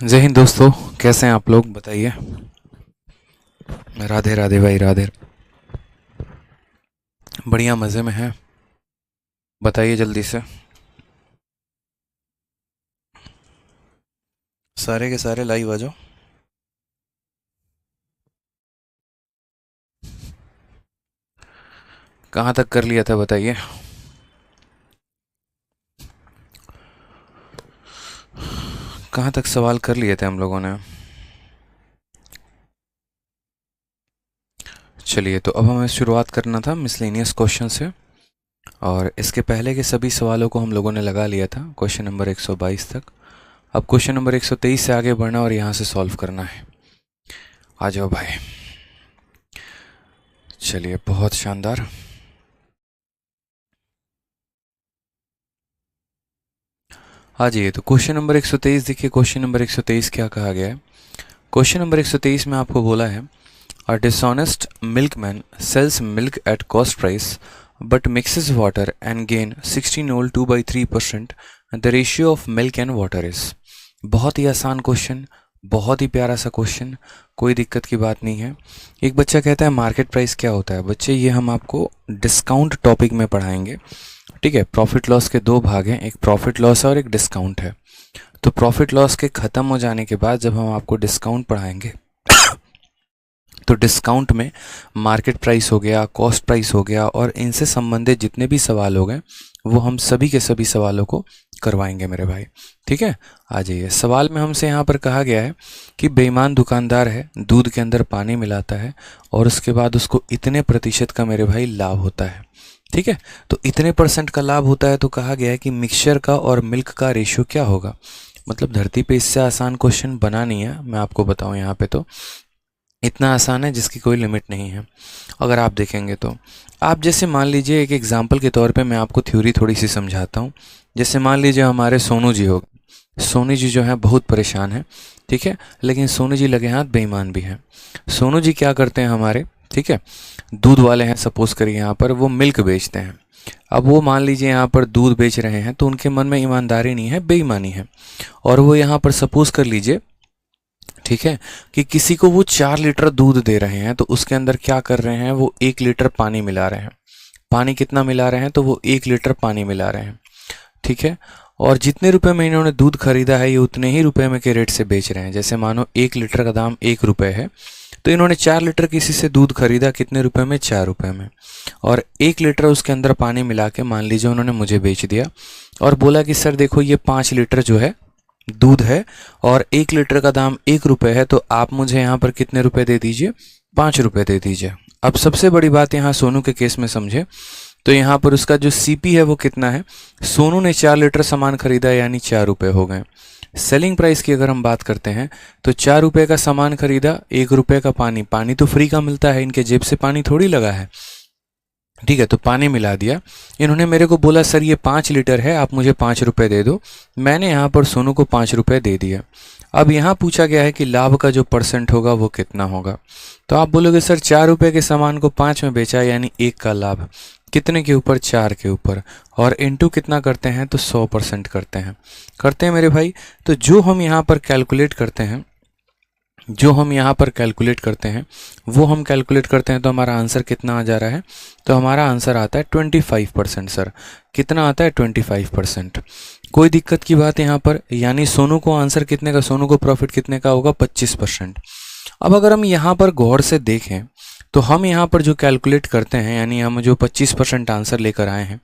जय हिंद दोस्तों, कैसे हैं आप लोग बताइए। राधे राधे भाई, राधे। बढ़िया मज़े में हैं। बताइए जल्दी से। सारे के सारे लाइव आ जाओ। कहाँ तक कर लिया था बताइए। कहाँ तक सवाल कर लिए थे हम लोगों ने। चलिए, तो अब हमें शुरुआत करना था मिसलेनियस क्वेश्चन से। और इसके पहले के सभी सवालों को हम लोगों ने लगा लिया था क्वेश्चन नंबर 122 तक। अब क्वेश्चन नंबर 123 से आगे बढ़ना और यहाँ से सॉल्व करना है। आ जाओ भाई। चलिए, बहुत शानदार। आ जाइए, तो क्वेश्चन नंबर 123 देखिए। क्वेश्चन नंबर 123 क्या कहा गया है। क्वेश्चन नंबर 123 में आपको बोला है, a dishonest milkman sells milk at cost price but mixes water and gain 16 ओल 2/3%। The ratio of milk and water is. बहुत ही आसान क्वेश्चन, बहुत ही प्यारा सा क्वेश्चन, कोई दिक्कत की बात नहीं है। एक बच्चा कहता है मार्केट प्राइस क्या होता है। बच्चे, ये हम आपको डिस्काउंट टॉपिक में पढ़ाएंगे। ठीक है, प्रॉफिट लॉस के दो भाग हैं, एक प्रॉफिट लॉस है और एक डिस्काउंट है। तो प्रॉफिट लॉस के ख़त्म हो जाने के बाद जब हम आपको डिस्काउंट पढ़ाएंगे तो डिस्काउंट में मार्केट प्राइस हो गया, कॉस्ट प्राइस हो गया, और इनसे संबंधित जितने भी सवाल हो गए वो हम सभी के सभी सवालों को करवाएंगे मेरे भाई। ठीक है, आ जाइए। सवाल में हमसे यहाँ पर कहा गया है कि बेईमान दुकानदार है, दूध के अंदर पानी मिलाता है और उसके बाद उसको इतने प्रतिशत का मेरे भाई लाभ होता है। ठीक है, तो इतने % का लाभ होता है, तो कहा गया है कि मिक्सचर का और मिल्क का रेशियो क्या होगा। मतलब धरती पे इससे आसान क्वेश्चन बना नहीं है, मैं आपको बताऊं। यहाँ पे तो इतना आसान है जिसकी कोई लिमिट नहीं है। अगर आप देखेंगे तो आप जैसे मान लीजिए, एक एग्जांपल के तौर पे मैं आपको थ्योरी थोड़ी सी समझाता हूँ। जैसे मान लीजिए हमारे सोनू जी हो गए। सोनू जी जो है बहुत परेशान है। ठीक है, लेकिन सोनू जी लगे हाथ बेईमान भी हैं। सोनू जी क्या करते हैं हमारे, ठीक है, दूध वाले हैं, सपोज करिए यहाँ पर वो मिल्क बेचते हैं। अब वो मान लीजिए यहाँ पर दूध बेच रहे हैं, तो उनके मन में ईमानदारी नहीं है, बेईमानी है। और वो यहाँ पर सपोज कर लीजिए, ठीक है, कि किसी को वो 4 लीटर दूध दे रहे हैं, तो उसके अंदर क्या कर रहे हैं, वो 1 लीटर पानी मिला रहे हैं। पानी कितना मिला रहे हैं, तो वो 1 लीटर पानी मिला रहे हैं। ठीक है, और जितने रुपए में इन्होंने दूध खरीदा है, ये उतने ही रुपए में के रेट से बेच रहे हैं। जैसे मानो 1 लीटर का दाम 1 रुपये है, तो इन्होंने 4 लीटर किसी से दूध खरीदा, कितने रुपए में, 4 रुपये में। और 1 लीटर उसके अंदर पानी मिला के मान लीजिए उन्होंने मुझे बेच दिया और बोला कि सर देखो, ये 5 लीटर जो है दूध है और 1 लीटर का दाम 1 रुपये है, तो आप मुझे यहाँ पर कितने रुपए दे दीजिए, 5 रुपये दे दीजिए। अब सबसे बड़ी बात यहाँ सोनू के केस में समझे, तो यहाँ पर उसका जो सीपी है वो कितना है। सोनू ने 4 लीटर सामान खरीदा, यानी 4 रुपये हो गए। सेलिंग प्राइस की अगर हम बात करते हैं, तो 4 रुपये का सामान खरीदा, 1 रुपये का पानी। पानी तो फ्री का मिलता है, इनके जेब से पानी थोड़ी लगा है। ठीक है, तो पानी मिला दिया। इन्होंने मेरे को बोला सर ये 5 लीटर है, आप मुझे 5 रुपये दे दो। मैंने यहाँ पर सोनू को 5 रुपये दे दिया। अब यहाँ पूछा गया है कि लाभ का जो % होगा वो कितना होगा। तो आप बोलोगे सर 4 रुपये के सामान को 5 में बेचा, यानी 1 का लाभ। कितने के ऊपर, 4 के ऊपर। और इनटू कितना करते हैं, तो 100% करते हैं मेरे भाई। तो जो हम यहाँ पर कैलकुलेट करते हैं, वो हम कैलकुलेट करते हैं, तो हमारा आंसर कितना आ जा रहा है, तो हमारा आंसर आता है 25%। सर कितना आता है, 25%। कोई दिक्कत की बात यहाँ पर, यानी सोनू को आंसर कितने का, सोनू को प्रॉफिट कितने का होगा, 25%। अब अगर हम यहाँ पर गौर से देखें, तो हम यहाँ पर जो कैलकुलेट करते हैं, यानी हम जो 25% आंसर लेकर आए हैं,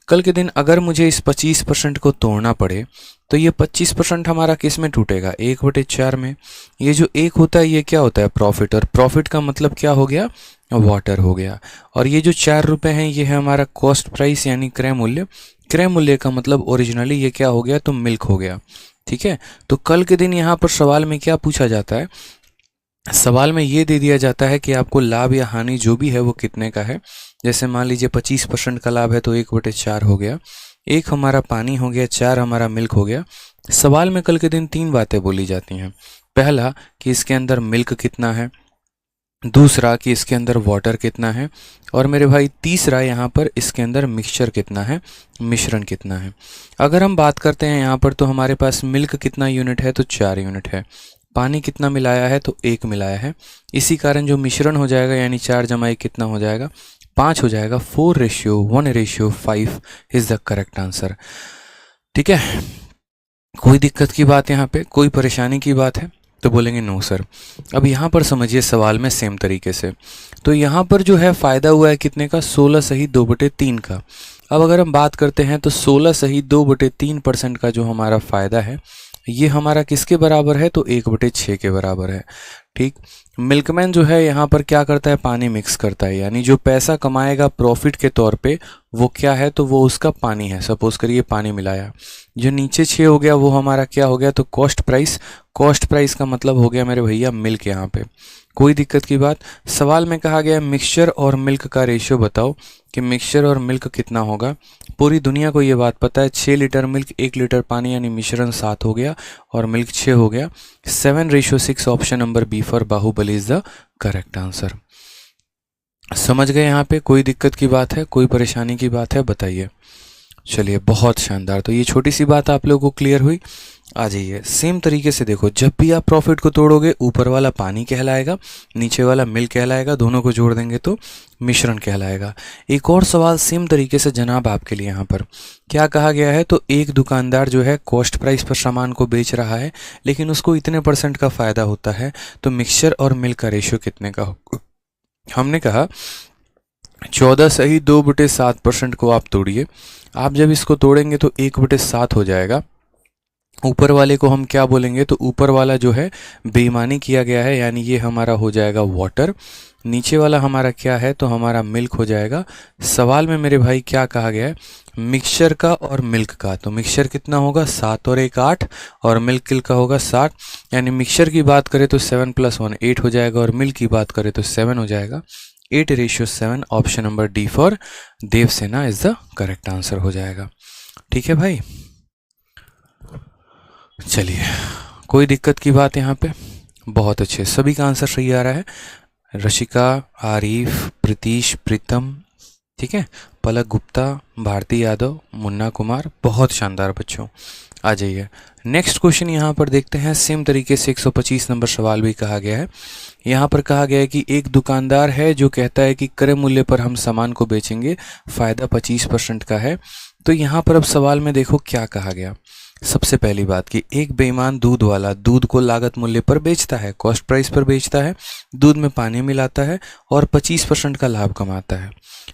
कल के दिन अगर मुझे इस 25% को तोड़ना पड़े, तो ये 25% हमारा किस में टूटेगा, 1/4 में। ये जो 1 होता है, ये क्या होता है, प्रॉफिट। और प्रॉफिट का मतलब क्या हो गया, वाटर हो गया। और ये जो 4 रुपये हैं, ये है हमारा कॉस्ट प्राइस, यानी क्रय मूल्य। क्रय मूल्य का मतलब ओरिजिनली ये क्या हो गया, तो मिल्क हो गया। ठीक है, तो कल के दिन यहाँ पर सवाल में क्या पूछा जाता है, सवाल में ये दे दिया जाता है कि आपको लाभ या हानि जो भी है वो कितने का है। जैसे मान लीजिए 25% का लाभ है, तो 1/4 हो गया। 1 हमारा पानी हो गया, 4 हमारा मिल्क हो गया। सवाल में कल के दिन 3 बातें बोली जाती हैं। पहला, कि इसके अंदर मिल्क कितना है, दूसरा कि इसके अंदर वाटर कितना है, और मेरे भाई तीसरा यहाँ पर इसके अंदर मिक्सचर कितना है, मिश्रण कितना है। अगर हम बात करते हैं यहाँ पर तो हमारे पास मिल्क कितना यूनिट है, तो 4 यूनिट है। पानी कितना मिलाया है, तो 1 मिलाया है। इसी कारण जो मिश्रण हो जाएगा यानी 4 जमा 1 कितना हो जाएगा, 5 हो जाएगा। 4:1:5 इज द करेक्ट आंसर। ठीक है, कोई दिक्कत की बात यहाँ पे, कोई परेशानी की बात है, तो बोलेंगे नो सर। अब यहाँ पर समझिए सवाल में सेम तरीके से, तो यहाँ पर जो है फ़ायदा हुआ है कितने का, 16 सही 2/3 का। अब अगर हम बात करते हैं तो 16 सही 2/3% का जो हमारा फ़ायदा है ये हमारा किसके बराबर है, तो 1/6 के बराबर है। ठीक, मिल्कमैन जो है यहाँ पर क्या करता है, पानी मिक्स करता है, यानी जो पैसा कमाएगा प्रॉफिट के तौर पे वो क्या है, तो वो उसका पानी है। सपोज करिए पानी मिलाया, जो नीचे 6 हो गया वो हमारा क्या हो गया, तो कॉस्ट प्राइस। कॉस्ट प्राइस का मतलब हो गया मेरे भैया मिल्क। यहाँ पे कोई दिक्कत की बात। सवाल में कहा गया मिक्सचर और मिल्क का रेशियो बताओ कि मिक्सचर और मिल्क कितना होगा। पूरी दुनिया को ये बात पता है, 6 लीटर मिल्क 1 लीटर पानी यानी मिश्रण 7 हो गया और मिल्क 6 हो गया। 7:6 option number B for Baahubali is the correct answer. समझ गए यहाँ पे, कोई दिक्कत की बात है, कोई परेशानी की बात है, बताइए। चलिए बहुत शानदार, तो ये छोटी सी बात आप लोगों को क्लियर हुई। आ जाइए सेम तरीके से देखो, जब भी आप प्रॉफिट को तोड़ोगे ऊपर वाला पानी कहलाएगा, नीचे वाला मिल्क कहलाएगा, दोनों को जोड़ देंगे तो मिश्रण कहलाएगा। एक और सवाल सेम तरीके से जनाब आपके लिए यहाँ पर क्या कहा गया है, तो एक दुकानदार जो है कॉस्ट प्राइस पर सामान को बेच रहा है लेकिन उसको इतने % का फ़ायदा होता है, तो मिक्सचर और मिल्क का रेशियो कितने का होगा। हमने कहा 14 सही 2/7% को आप तोड़िए। आप जब इसको तोड़ेंगे तो 1/7 हो जाएगा। ऊपर वाले को हम क्या बोलेंगे, तो ऊपर वाला जो है बेईमानी किया गया है, यानी ये हमारा हो जाएगा वाटर। नीचे वाला हमारा क्या है, तो हमारा मिल्क हो जाएगा। सवाल में मेरे भाई क्या कहा गया है, मिक्सचर का और मिल्क का। तो मिक्सचर कितना होगा, 7 और 1 8, और मिल्क का होगा 7। यानी मिक्सचर की बात करें तो 7 + 1 8 हो जाएगा, और मिल्क की बात करें तो 7 हो जाएगा। 8:7 option number D for Devasena is the correct answer हो जाएगा। ठीक है भाई, चलिए कोई दिक्कत की बात यहाँ पे, बहुत अच्छे, सभी का आंसर सही आ रहा है। रशिका, आरिफ, प्रीतीश, प्रीतम, ठीक है, पलक गुप्ता, भारती यादव, मुन्ना कुमार, बहुत शानदार बच्चों। आ जाइए नेक्स्ट क्वेश्चन यहाँ पर देखते हैं। सेम तरीके से 125 नंबर सवाल भी कहा गया है। यहाँ पर कहा गया है कि एक दुकानदार है जो कहता है कि क्रय मूल्य पर हम सामान को बेचेंगे, फ़ायदा 25% का है। तो यहाँ पर अब सवाल में देखो क्या कहा गया। सबसे पहली बात कि एक बेईमान दूध वाला दूध को लागत मूल्य पर बेचता है, कॉस्ट प्राइस पर बेचता है, दूध में पानी मिलाता है और 25% का लाभ कमाता है।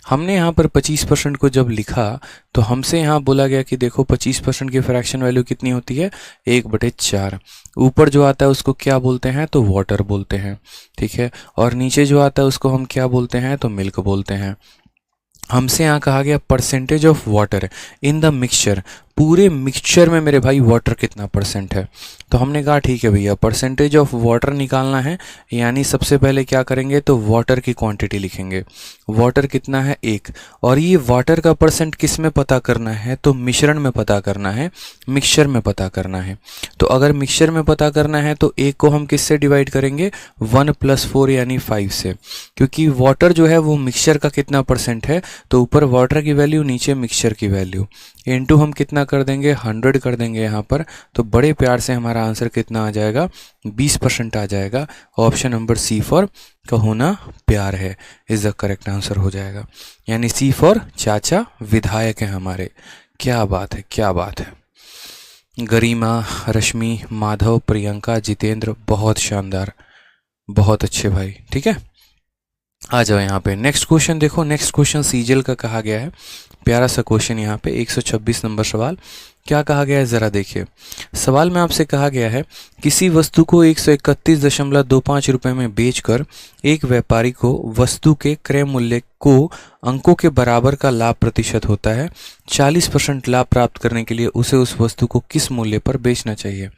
हमने यहाँ पर 25% को जब लिखा तो हमसे यहाँ बोला गया कि देखो 25% की फ्रैक्शन वैल्यू कितनी होती है, 1/4। ऊपर जो आता है उसको क्या बोलते हैं, तो वाटर बोलते हैं, ठीक है, और नीचे जो आता है उसको हम क्या बोलते हैं, तो मिल्क बोलते हैं। हमसे यहाँ कहा गया percentage of water in the mixture, पूरे मिक्सचर में मेरे भाई वाटर कितना % है। तो हमने कहा ठीक है भैया परसेंटेज ऑफ वाटर निकालना है, यानी सबसे पहले क्या करेंगे, तो वाटर की क्वांटिटी लिखेंगे। वाटर कितना है, 1, और ये वाटर का % किस में पता करना है, तो मिश्रण में पता करना है, मिक्सचर में पता करना है। तो अगर मिक्सचर में पता करना है तो 1 को हम किससे डिवाइड करेंगे, 1 + 4 यानी 5 से, क्योंकि वाटर जो है वो मिक्सचर का कितना % है, तो ऊपर वाटर की वैल्यू नीचे मिक्सचर की वैल्यू, इनटू हम कितना कर देंगे, 100 कर देंगे यहाँ पर। तो बड़े प्यार से हमारा आंसर कितना आ जाएगा, 20% आ जाएगा। ऑप्शन नंबर सी फॉर कहो ना प्यार है इज द करेक्ट आंसर हो जाएगा, यानी सी फॉर चाचा विधायक है हमारे। क्या बात है, क्या बात है। गरिमा, रश्मि, माधव, प्रियंका, जितेंद्र, बहुत शानदार, बहुत अच्छे भाई। ठीक है, आ जाओ यहाँ पे नेक्स्ट क्वेश्चन देखो। नेक्स्ट क्वेश्चन सीजल का कहा गया है, प्यारा सा क्वेश्चन यहाँ पे 126 नंबर सवाल। क्या कहा गया है ज़रा देखिए। सवाल में आपसे कहा गया है किसी वस्तु को 131.25 रुपये में बेचकर एक व्यापारी को वस्तु के क्रय मूल्य को अंकों के बराबर का लाभ प्रतिशत होता है। 40% लाभ प्राप्त करने के लिए उसे उस वस्तु को किस मूल्य पर बेचना चाहिए।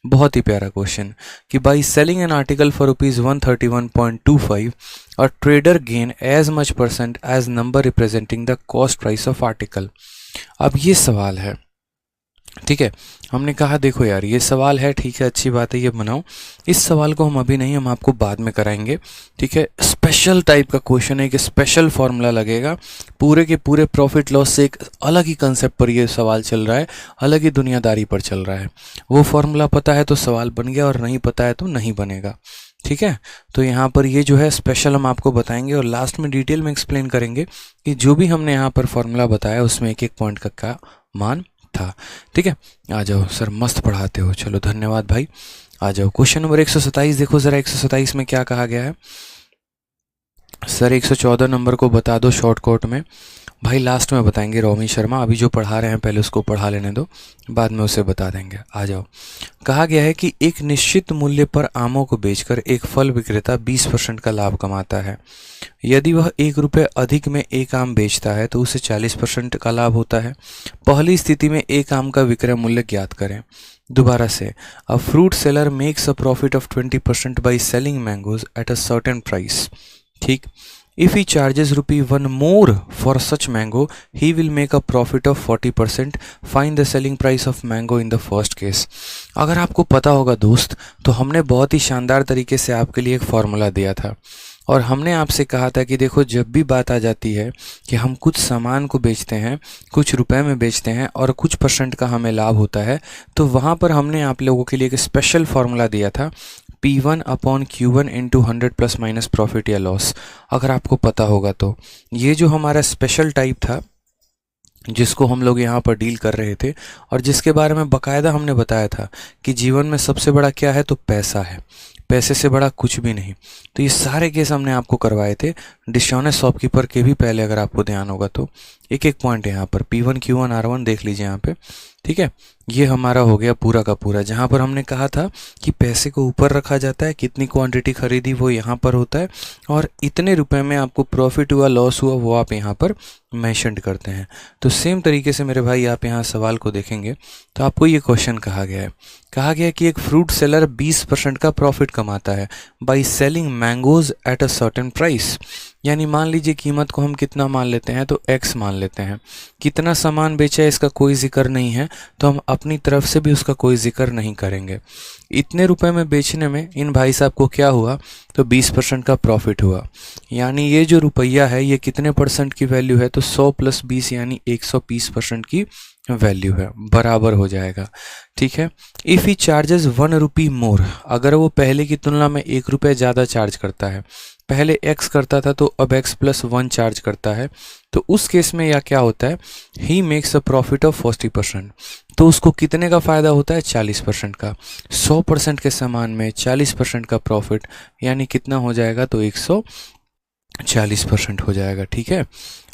बहुत ही प्यारा क्वेश्चन कि by selling an article for ₹131.25 और trader gain as much % as number representing the cost price of article. अब ये सवाल है, ठीक है। हमने कहा देखो यार ये सवाल है, ठीक है, अच्छी बात है, ये बनाओ। इस सवाल को हम अभी नहीं, हम आपको बाद में कराएंगे, ठीक है। स्पेशल टाइप का क्वेश्चन है, कि स्पेशल फॉर्मूला लगेगा, पूरे के पूरे प्रॉफिट लॉस से एक अलग ही कंसेप्ट पर ये सवाल चल रहा है, अलग ही दुनियादारी पर चल रहा है। वो फॉर्मूला पता है तो सवाल बन गया, और नहीं पता है तो नहीं बनेगा, ठीक है। तो यहाँ पर ये जो है स्पेशल हम आपको बताएंगे, और लास्ट में डिटेल में एक्सप्लेन करेंगे कि जो भी हमने यहाँ पर फॉर्मूला बताया उसमें एक एक पॉइंट का मान था, ठीक है। आ जाओ सर, मस्त पढ़ाते हो, चलो धन्यवाद भाई। आ जाओ क्वेश्चन नंबर 127 देखो जरा, 127 में क्या कहा गया है। सर 114 नंबर को बता दो शॉर्टकट में। भाई लास्ट में बताएंगे रोमी शर्मा, अभी जो पढ़ा रहे हैं पहले उसको पढ़ा लेने दो, बाद में उसे बता देंगे। आ जाओ। कहा गया है कि एक निश्चित मूल्य पर आमों को बेचकर एक फल विक्रेता 20% का लाभ कमाता है। यदि वह 1 रुपये अधिक में एक आम बेचता है तो उसे 40% का लाभ होता है। पहली स्थिति में एक आम का विक्रय मूल्य ज्ञात करें। दोबारा से, a fruit seller makes a profit of 20% by selling mangoes eight a certain price. ठीक। If he charges ₹1 more for such mango, he will make a profit of 40%. Find the selling price of mango in the first case. अगर आपको पता होगा दोस्त, तो हमने बहुत ही शानदार तरीके से आपके लिए एक फॉर्मूला दिया था, और हमने आपसे कहा था कि देखो जब भी बात आ जाती है कि हम कुछ सामान को बेचते हैं, कुछ रुपए में बेचते हैं और कुछ % का हमें लाभ होता है, तो वहाँ पर हमने आप लोगों के लिए एक स्पेशल फॉर्मूला दिया था, P1/Q1 into 100 plus minus profit या लॉस। अगर आपको पता होगा तो ये जो हमारा स्पेशल टाइप था जिसको हम लोग यहाँ पर डील कर रहे थे, और जिसके बारे में बाकायदा हमने बताया था कि जीवन में सबसे बड़ा क्या है, तो पैसा है, पैसे से बड़ा कुछ भी नहीं। तो ये सारे केस हमने आपको करवाए थे डिशॉनेस्ट शॉपकीपर के भी पहले, अगर आपको ध्यान होगा तो। एक एक पॉइंट है यहाँ पर, P1Q1 R1 देख लीजिए यहाँ पे, ठीक है। ये हमारा हो गया पूरा का पूरा, जहाँ पर हमने कहा था कि पैसे को ऊपर रखा जाता है, कितनी क्वांटिटी खरीदी वो यहाँ पर होता है, और इतने रुपए में आपको प्रॉफिट हुआ लॉस हुआ वो आप यहाँ पर मेंशन करते हैं। तो सेम तरीके से मेरे भाई आप यहाँ सवाल को देखेंगे तो आपको ये क्वेश्चन कहा गया है। कहा गया कि एक फ्रूट सेलर 20% का प्रॉफिट कमाता है by selling mangoes eight a certain price. यानी मान लीजिए कीमत को हम कितना मान लेते हैं, तो x मान लेते हैं। कितना सामान बेचा है इसका कोई जिक्र नहीं है, तो हम अपनी तरफ से भी उसका कोई जिक्र नहीं करेंगे। इतने रुपए में बेचने में इन भाई साहब को क्या हुआ, तो 20% का प्रॉफिट हुआ। यानी ये जो रुपया है ये कितने % की वैल्यू है, तो 100 + 20 यानी 120% की वैल्यू है, बराबर हो जाएगा, ठीक है। इफ़ ही चार्जेस 1 रुपी मोर, अगर वो पहले की तुलना में 1 रुपये ज़्यादा चार्ज करता है, पहले x करता था तो अब x + 1 चार्ज करता है, तो उस केस में या क्या होता है, he makes a profit of 40%। तो उसको कितने का फ़ायदा होता है, 40% का। 100% के सामान में 40% का प्रॉफिट, यानी कितना हो जाएगा, तो 140% हो जाएगा, ठीक है।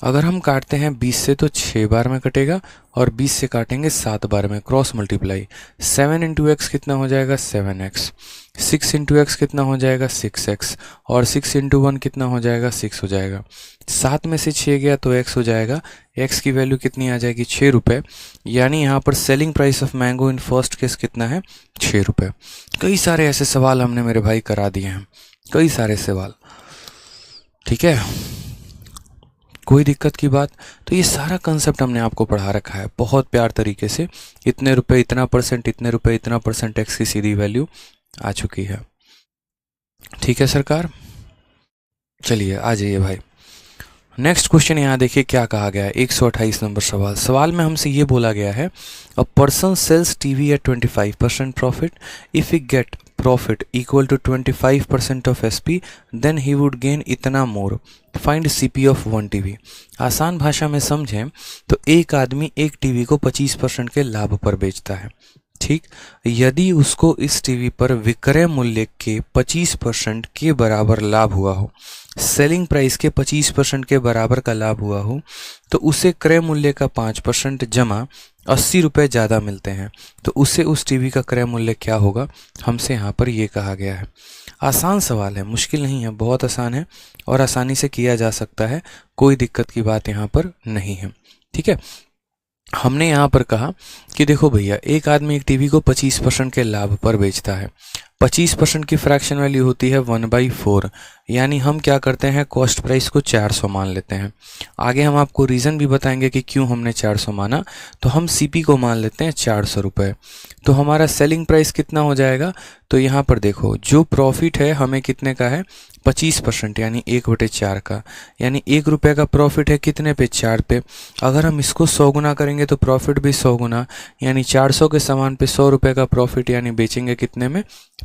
अगर हम काटते हैं 20 से तो 6 बार में कटेगा, और 20 से काटेंगे 7 बार में, क्रॉस मल्टीप्लाई। 7 × x कितना हो जाएगा, 7x। 6 × x कितना हो जाएगा, 6x। और 6 × 1 कितना हो जाएगा, 6 हो जाएगा। 7 में से 6 गया तो x हो जाएगा। x की वैल्यू कितनी आ जाएगी, 6 रुपये। यानी यहाँ पर selling price of mango in first case कितना है, 6 रुपये। कई सारे ऐसे सवाल हमने मेरे भाई करा दिए हैं, कई सारे सवाल, ठीक है। कोई दिक्कत की बात, तो ये सारा कंसेप्ट हमने आपको पढ़ा रखा है बहुत प्यार तरीके से। इतने रुपए इतना %, इतने रुपए इतना % x की सीधी वैल्यू आ चुकी है, ठीक है सरकार। चलिए आ जाइए भाई, नेक्स्ट क्वेश्चन यहाँ देखिए क्या कहा गया है। 128 नंबर सवाल। सवाल में हमसे ये बोला गया है, a person sells TV at 25% profit, if he get profit equal to 25% of SP, then he would gain इतना more, find CP of 1 TV. आसान भाषा में समझें तो एक आदमी एक टीवी को 25% के लाभ पर बेचता है, ठीक। यदि उसको इस टीवी पर विक्रय मूल्य के 25% के बराबर लाभ हुआ हो, सेलिंग प्राइस के 25% के बराबर का लाभ हुआ हो, तो उसे क्रय मूल्य का 5% जमा 80 रुपये ज़्यादा मिलते हैं, तो उसे उस टीवी का क्रय मूल्य क्या होगा, हमसे यहाँ पर ये कहा गया है। आसान सवाल है, मुश्किल नहीं है, बहुत आसान है और आसानी से किया जा सकता है, कोई दिक्कत की बात यहाँ पर नहीं है, ठीक है। हमने यहाँ पर कहा कि देखो भैया, एक आदमी एक टीवी को 25% के लाभ पर बेचता है। 25% की फ्रैक्शन वैल्यू होती है 1/4, यानी हम क्या करते हैं, कॉस्ट प्राइस को 400 मान लेते हैं। आगे हम आपको रीज़न भी बताएंगे कि क्यों हमने 400 माना। तो हम सीपी को मान लेते हैं 400 रुपये। तो हमारा सेलिंग प्राइस कितना हो जाएगा, तो यहाँ पर देखो जो प्रॉफिट है हमें कितने का है, 25%, यानी 1/4 का, यानी 1 रुपये का प्रॉफिट है कितने पे, 4 पे। अगर हम इसको 100 गुना करेंगे तो प्रॉफिट भी 100 गुना, यानी 400 के सामान पे 100 रुपये का प्रॉफिट, यानी बेचेंगे कितने में,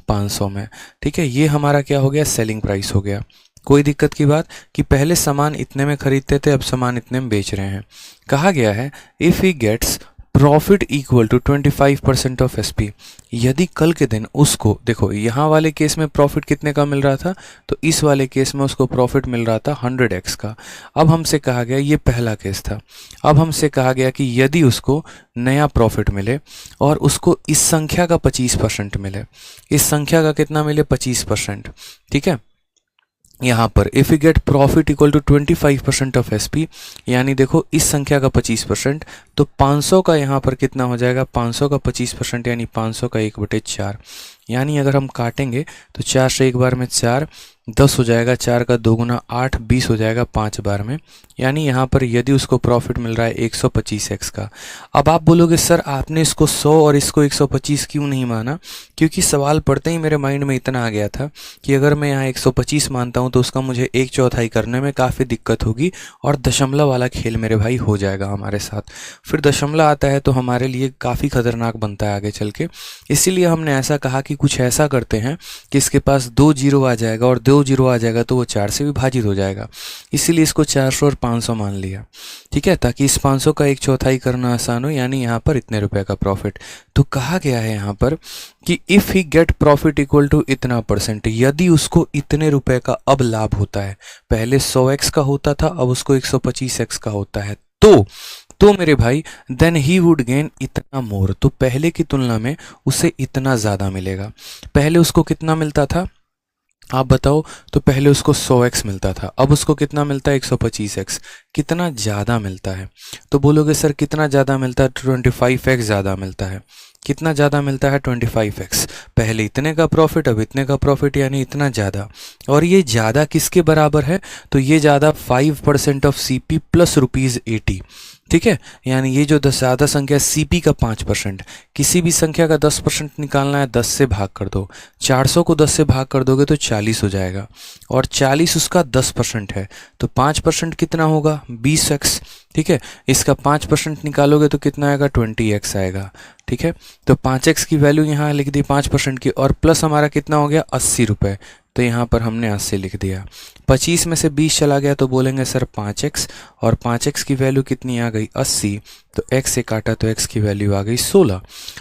500 में। ठीक है, ये हमारा क्या हो गया, सेलिंग प्राइस हो गया। कोई दिक्कत की बात कि पहले सामान इतने में खरीदते थे, अब सामान इतने में बेच रहे हैं। कहा गया है if he gets profit equal to 25% of SP, यदि कल के दिन उसको, देखो यहाँ वाले केस में प्रॉफिट कितने का मिल रहा था, तो इस वाले केस में उसको प्रॉफिट मिल रहा था 100x का। अब हमसे कहा गया, ये पहला केस था, अब हमसे कहा गया कि यदि उसको नया प्रॉफिट मिले और उसको इस संख्या का 25% मिले, इस संख्या का कितना मिले, 25%। ठीक है, यहाँ पर if you get profit equal to 25% of SP, यानी देखो इस संख्या का 25%, तो 500 का यहाँ पर कितना हो जाएगा, 500 का 25%, यानी 500 का 1/4, यानी अगर हम काटेंगे तो 4 से एक बार में 4, 10 हो जाएगा, 4 का 2 गुना 8, 20 हो जाएगा 5 बार में, यानी यहाँ पर यदि उसको प्रॉफिट मिल रहा है 125x का। अब आप बोलोगे सर आपने इसको 100 और इसको 125 क्यों नहीं माना, क्योंकि सवाल पढ़ते ही मेरे माइंड में इतना आ गया था कि अगर मैं यहाँ 125 मानता हूँ तो उसका मुझे 1/4 करने में काफ़ी दिक्कत होगी और दशमलव वाला खेल मेरे भाई हो जाएगा हमारे साथ। फिर दशमलव आता है तो हमारे लिए काफ़ी खतरनाक बनता है आगे चल के। इसीलिए हमने ऐसा कहा कि कुछ ऐसा करते हैं कि इसके पास 2 जीरो आ जाएगा और 2 जीरो आ जाएगा तो वो 4 से विभाजित हो जाएगा, इसीलिए इसको 400 और 500 मान लिया। ठीक है, ताकि इस 500 का 1/4 करना आसान हो, यानी यहाँ पर इतने रुपए का प्रॉफिट। तो कहा गया है यहाँ पर कि if he get profit equal to इतना %, यदि उसको इतने रुपए का अब लाभ होता है, पहले 100x का होता था अब उसको 125x का होता है, तो मेरे भाई देन ही वुड गेन इतना मोर, तो पहले की तुलना में उसे इतना ज़्यादा मिलेगा। पहले उसको कितना मिलता था आप बताओ, तो पहले उसको 100x मिलता था, अब उसको कितना मिलता है, 125x, कितना ज़्यादा मिलता है। तो बोलोगे सर कितना ज़्यादा मिलता है, 25x ज़्यादा मिलता है। कितना ज़्यादा मिलता है, 25x। पहले इतने का प्रॉफिट अब इतने का प्रॉफिट, यानी इतना ज़्यादा। और ये ज़्यादा किसके बराबर है, तो ये ज़्यादा 5% ऑफ CP प्लस ₹80। ठीक है, यानी ये जो ज़्यादा संख्या CP का 5%, किसी भी संख्या का 10% निकालना है, 10 से भाग कर दो। 400 को 10 से भाग कर दोगे तो 40 हो जाएगा, और 40 उसका 10% है, तो 5% कितना होगा, 20x। ठीक है, इसका 5% निकालोगे तो कितना आएगा, 20x आएगा। ठीक है, तो 5x की वैल्यू यहाँ लिख दी 5% की, और प्लस हमारा कितना हो गया, 80 रुपये, तो यहाँ पर हमने 80 लिख दिया। 25 में से 20 चला गया तो बोलेंगे सर 5x, और 5x की वैल्यू कितनी आ गई, 80, तो x से काटा तो x की वैल्यू आ गई 16,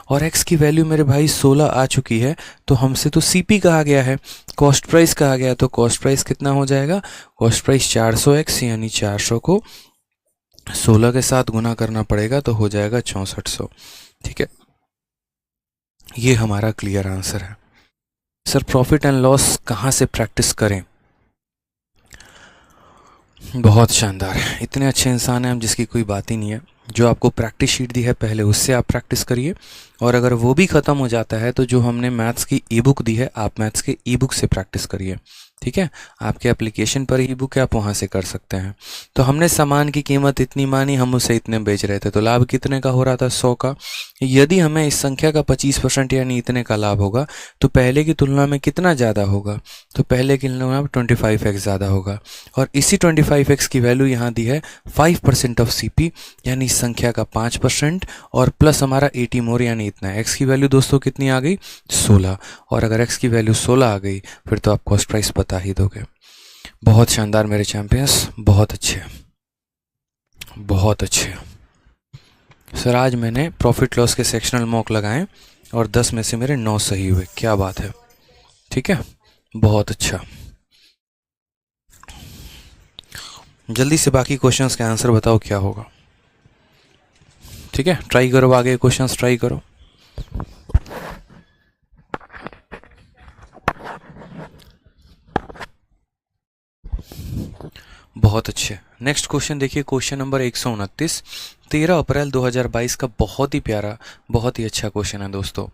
और x की वैल्यू मेरे भाई 16 आ चुकी है, तो हमसे तो CP कहा गया है, कॉस्ट प्राइस कहा गया, तो कॉस्ट प्राइस कितना हो जाएगा, कॉस्ट प्राइस 400x, यानी 400 को 16 के साथ गुना करना पड़ेगा तो हो जाएगा 6400। ठीक है, ये हमारा क्लियर आंसर है। सर प्रॉफिट एंड लॉस कहाँ से प्रैक्टिस करें, बहुत शानदार, इतने अच्छे इंसान हैं हम जिसकी कोई बात ही नहीं है। जो आपको प्रैक्टिस शीट दी है पहले उससे आप प्रैक्टिस करिए, और अगर वो भी ख़त्म हो जाता है तो जो हमने मैथ्स की ई बुक दी है आप मैथ्स के ई बुक से प्रैक्टिस करिए। ठीक है, आपके एप्लीकेशन पर ई बुक है, आप वहाँ से कर सकते हैं। तो हमने सामान की कीमत इतनी मानी, हम उसे इतने बेच रहे थे, तो लाभ कितने का हो रहा था, 100 का। यदि हमें इस संख्या का 25% यानी इतने का लाभ होगा तो पहले की तुलना में कितना ज़्यादा होगा, तो पहले की तुलना में 25x ज़्यादा होगा। और इसी 25x की वैल्यू यहाँ दी है 5% ऑफ CP, यानी इस संख्या का 5%, और प्लस हमारा 80 मोर, यानी इतना। x की वैल्यू दोस्तों कितनी आ गई, 16, और अगर x की वैल्यू 16 आ गई फिर तो आप कॉस्ट प्राइस बता ही दोगे। बहुत शानदार मेरे चैंपियंस, बहुत अच्छे, बहुत अच्छे। सर आज मैंने प्रॉफिट लॉस के सेक्शनल मॉक लगाए और 10 में से मेरे 9 सही हुए, क्या बात है। ठीक है, बहुत अच्छा। जल्दी से बाकी क्वेश्चंस के आंसर बताओ क्या होगा। ठीक है, ट्राई करो, आगे क्वेश्चंस ट्राई करो। बहुत अच्छे, नेक्स्ट क्वेश्चन देखिए, क्वेश्चन नंबर 129, 13 अप्रैल 2022 का बहुत ही प्यारा, बहुत ही अच्छा क्वेश्चन है दोस्तों।